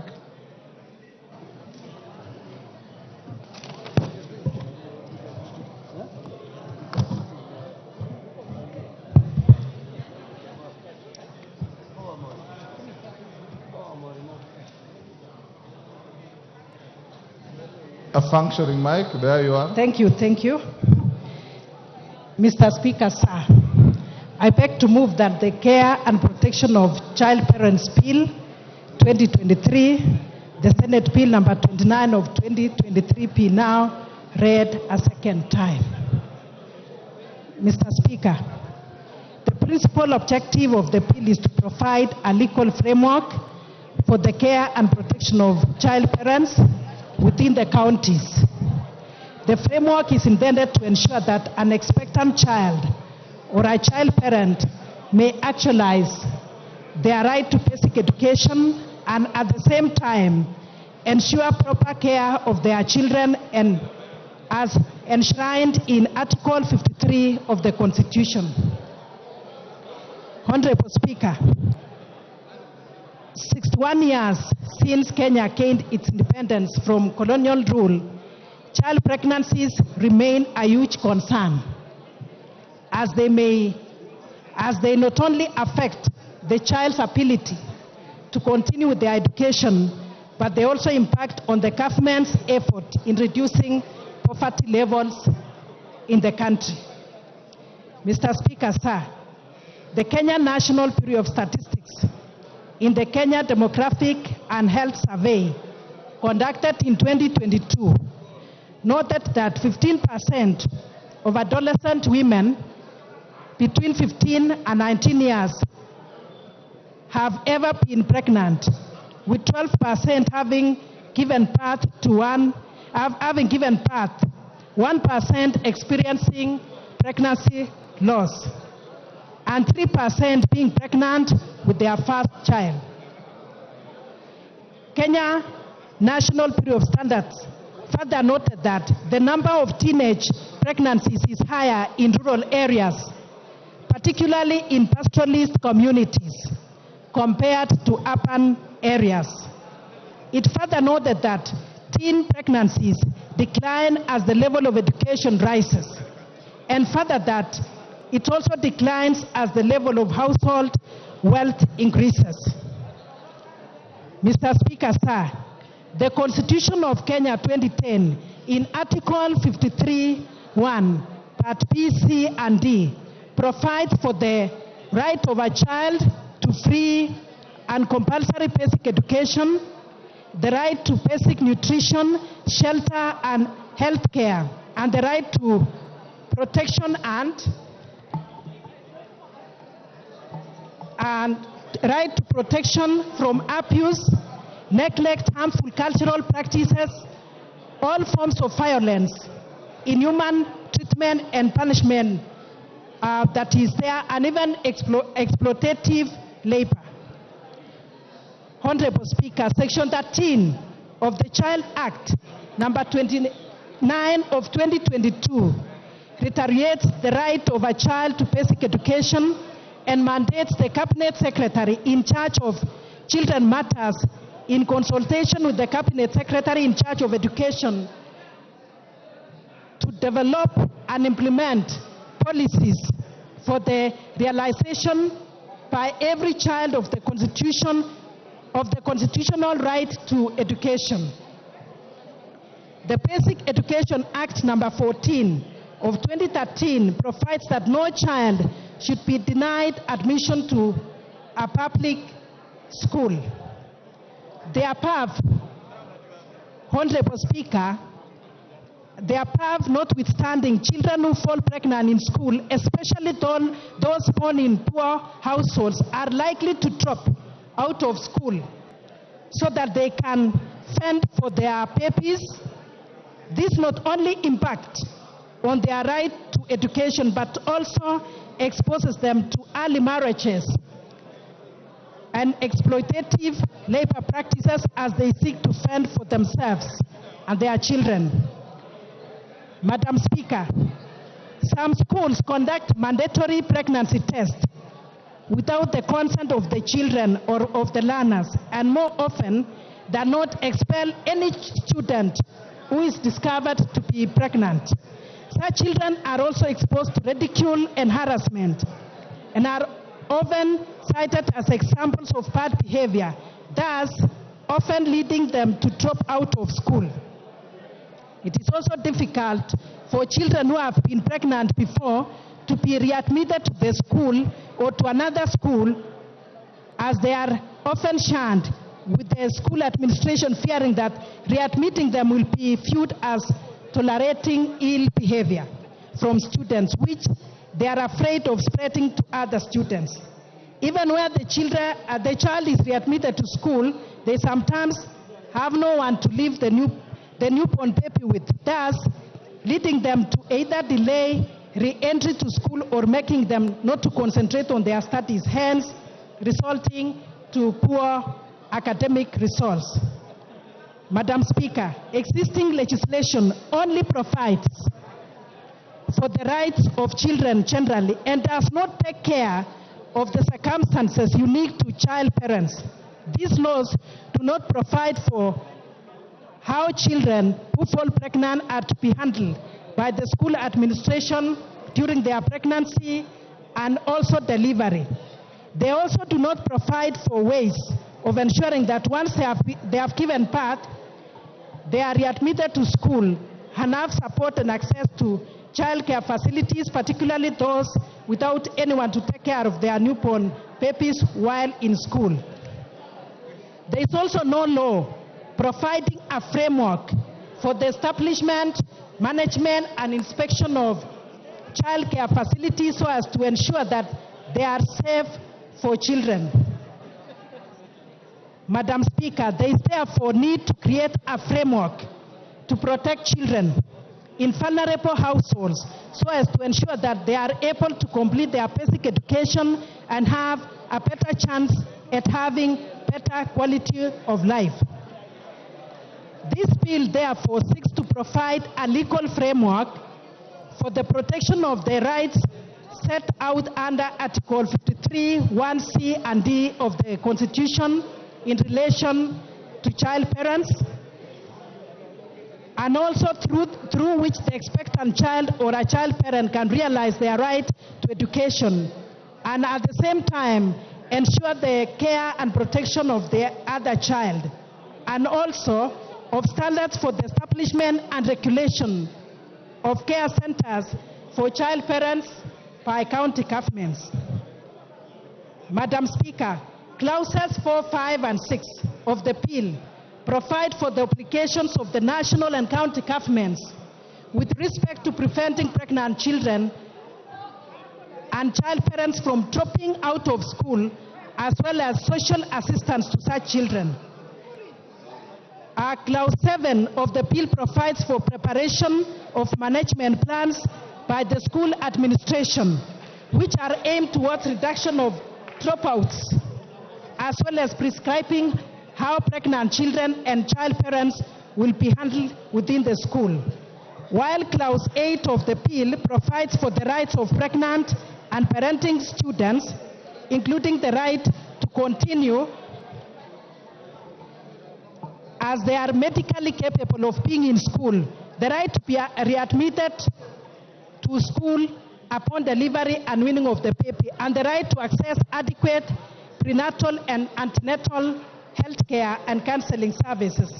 A functioning mic, there you are. Thank you. Mr. Speaker, sir, I beg to move that the Care and Protection of Child Parents Bill 2023, the Senate Bill number 29 of 2023 be now read a second time. Mr. Speaker, the principal objective of the bill is to provide a legal framework for the care and protection of child parents within the counties. The framework is intended to ensure that an expectant child or a child parent may actualize their right to basic education and at the same time ensure proper care of their children and as enshrined in Article 53 of the Constitution. Honorable Speaker, 61 years since Kenya gained its independence from colonial rule, child pregnancies remain a huge concern, as they not only affect the child's ability to continue with their education, but they also impact on the government's effort in reducing poverty levels in the country. Mr. Speaker, sir, the Kenya National Bureau of Statistics in the Kenya Demographic and Health Survey conducted in 2022 noted that 15% of adolescent women between 15 and 19 years have ever been pregnant, with 12% having given birth, 1% experiencing pregnancy loss, and 3% being pregnant with their first child. Kenya National Bureau of Standards further noted that the number of teenage pregnancies is higher in rural areas, particularly in pastoralist communities, compared to urban areas. It further noted that teen pregnancies decline as the level of education rises, and further that it also declines as the level of household wealth increases. Mr. Speaker, sir, the Constitution of Kenya 2010 in Article 53(1), Part B, C, and D provides for the right of a child to free and compulsory basic education, the right to basic nutrition, shelter, and health care, and the right to protection and right to protection from abuse, neglect, harmful cultural practices, all forms of violence, inhuman treatment and punishment that is there, and even exploitative labor. Honorable Speaker, Section 13 of the Child Act, number 29 of 2022, reiterates the right of a child to basic education and mandates the Cabinet Secretary in charge of children matters, in consultation with the Cabinet Secretary in charge of education, to develop and implement policies for the realization by every child of the constitutional right to education. The Basic Education Act number 14 of 2013 provides that no child should be denied admission to a public school. The above, Honorable Speaker, the above notwithstanding, children who fall pregnant in school, especially those born in poor households, are likely to drop out of school so that they can fend for their babies. This not only impacts on their right to education, but also exposes them to early marriages and exploitative labor practices as they seek to fend for themselves and their children. Madam Speaker, some schools conduct mandatory pregnancy tests without the consent of the children or of the learners, and more often than not expel any student who is discovered to be pregnant. Such children are also exposed to ridicule and harassment and are often cited as examples of bad behavior, thus often leading them to drop out of school. It is also difficult for children who have been pregnant before to be readmitted to the school or to another school, as they are often shunned, with the school administration fearing that readmitting them will be viewed as tolerating ill behavior from students, which they are afraid of spreading to other students. Even where the child is readmitted to school, they sometimes have no one to leave the newborn baby with, thus leading them to either delay re-entry to school or making them not to concentrate on their studies, hence resulting to poor academic results. Madam Speaker, existing legislation only provides for the rights of children generally and does not take care of the circumstances unique to child parents. These laws do not provide for how children who fall pregnant are to be handled by the school administration during their pregnancy and also delivery. They also do not provide for ways of ensuring that once they have given birth, they are readmitted to school and have support and access to childcare facilities, particularly those without anyone to take care of their newborn babies while in school. There is also no law providing a framework for the establishment, management, and inspection of childcare facilities so as to ensure that they are safe for children. Madam Speaker, there is therefore need to create a framework to protect children in vulnerable households so as to ensure that they are able to complete their basic education and have a better chance at having better quality of life. This bill therefore seeks to provide a legal framework for the protection of the rights set out under Article 53, 1C and D of the Constitution in relation to child parents, and also through which the expectant child or a child parent can realize their right to education and at the same time ensure the care and protection of the other child, and also of standards for the establishment and regulation of care centers for child parents by county governments. Madam Speaker, clauses 4, 5, and 6 of the bill provide for the obligations of the national and county governments with respect to preventing pregnant children and child parents from dropping out of school, as well as social assistance to such children. Clause 7 of the bill provides for preparation of management plans by the school administration, which are aimed towards reduction of dropouts, as well as prescribing how pregnant children and child parents will be handled within the school. While Clause 8 of the bill provides for the rights of pregnant and parenting students, including the right to continue as they are medically capable of being in school, the right to be readmitted to school upon delivery and weaning of the baby, and the right to access adequate prenatal and antenatal health care and counseling services.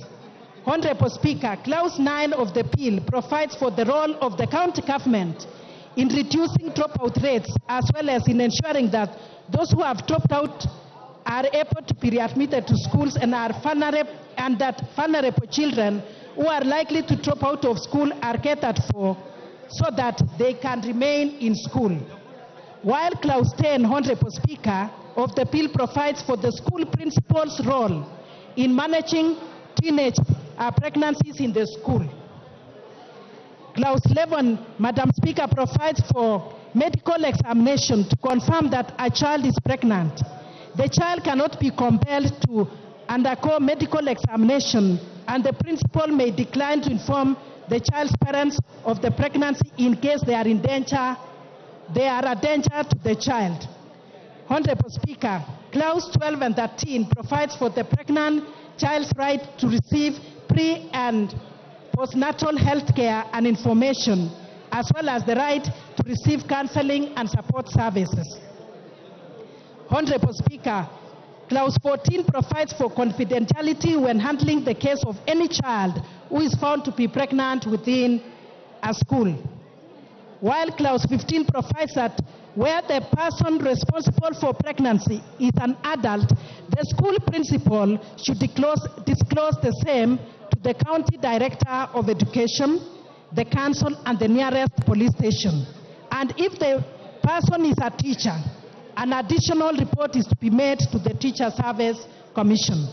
Honorable Speaker, Clause 9 of the bill provides for the role of the county government in reducing dropout rates, as well as in ensuring that those who have dropped out are able to be readmitted to schools and that vulnerable children who are likely to drop out of school are catered for so that they can remain in school. While Clause 10, Honorable Speaker, of the bill provides for the school principal's role in managing teenage pregnancies in the school. Clause 11, Madam Speaker, provides for medical examination to confirm that a child is pregnant. The child cannot be compelled to undergo medical examination, and the principal may decline to inform the child's parents of the pregnancy in case they are a danger to the child. Honorable Speaker, Clause 12 and 13 provides for the pregnant child's right to receive pre- and postnatal health care and information, as well as the right to receive counseling and support services. Honorable Speaker, Clause 14 provides for confidentiality when handling the case of any child who is found to be pregnant within a school. While Clause 15 provides that where the person responsible for pregnancy is an adult, the school principal should disclose the same to the county director of education, the council, and the nearest police station. And if the person is a teacher, an additional report is to be made to the Teacher Service Commission.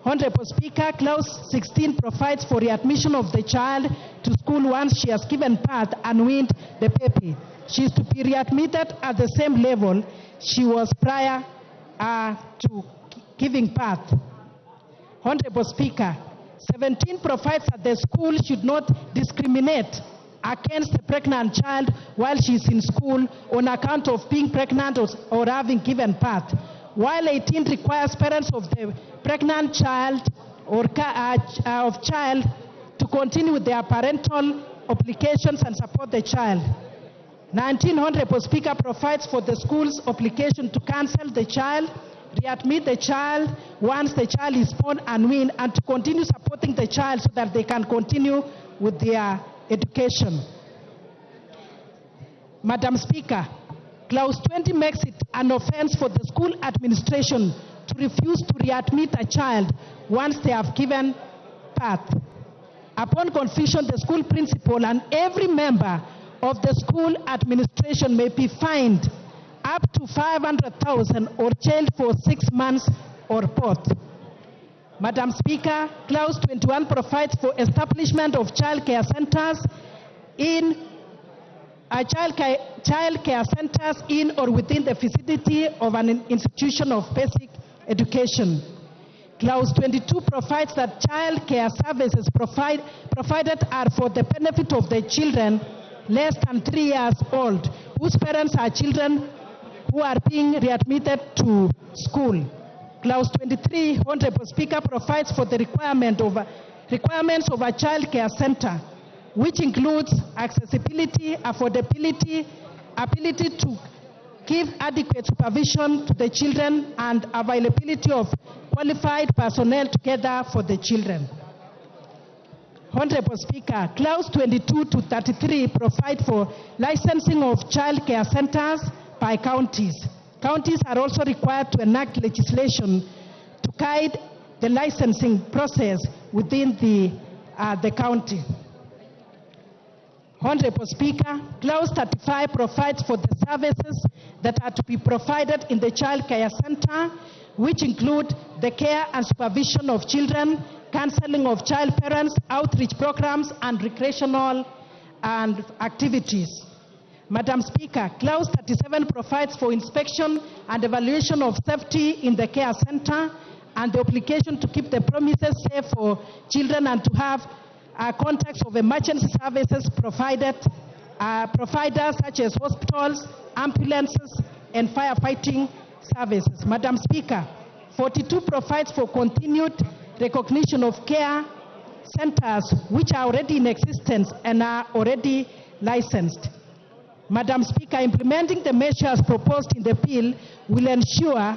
Honorable Speaker, Clause 16 provides for readmission of the child to school once she has given birth and weaned the baby. She is to be readmitted at the same level she was prior to giving birth. Honorable Speaker, 17 provides that the school should not discriminate against the pregnant child while she is in school on account of being pregnant or having given birth, while 18 requires parents of the pregnant child or of child to continue with their parental obligations and support the child. 19, Honorable Speaker, provides for the school's obligation to counsel the child, readmit the child once the child is born and weaned, and to continue supporting the child so that they can continue with their education. Madam Speaker, Clause 20 makes it an offense for the school administration to refuse to readmit a child once they have given birth. Upon confusion, the school principal and every member of the school administration may be fined up to 500,000 or jailed for 6 months or both. Madam Speaker, Clause 21 provides for establishment of child care centers in or within the vicinity of an institution of basic education. Clause 22 provides that child care services provided are for the benefit of the children less than 3 years old, whose parents are children who are being readmitted to school. Clause 23, Honorable Speaker, provides for the requirements of a child care center, which includes accessibility, affordability, ability to give adequate supervision to the children, and availability of qualified personnel together for the children. Honorable Speaker, Clause 22 to 33 provide for licensing of child care centers by counties. Counties are also required to enact legislation to guide the licensing process within the county. Honorable Speaker, Clause 35 provides for the services that are to be provided in the child care center, which include the care and supervision of children, counseling of child parents, outreach programs, and recreational activities. Madam Speaker, Clause 37 provides for inspection and evaluation of safety in the care center and the obligation to keep the premises safe for children and to have contacts of emergency services providers such as hospitals, ambulances, and firefighting services. Madam Speaker, 42 provides for continued recognition of care centers which are already in existence and are already licensed. Madam Speaker, implementing the measures proposed in the bill will ensure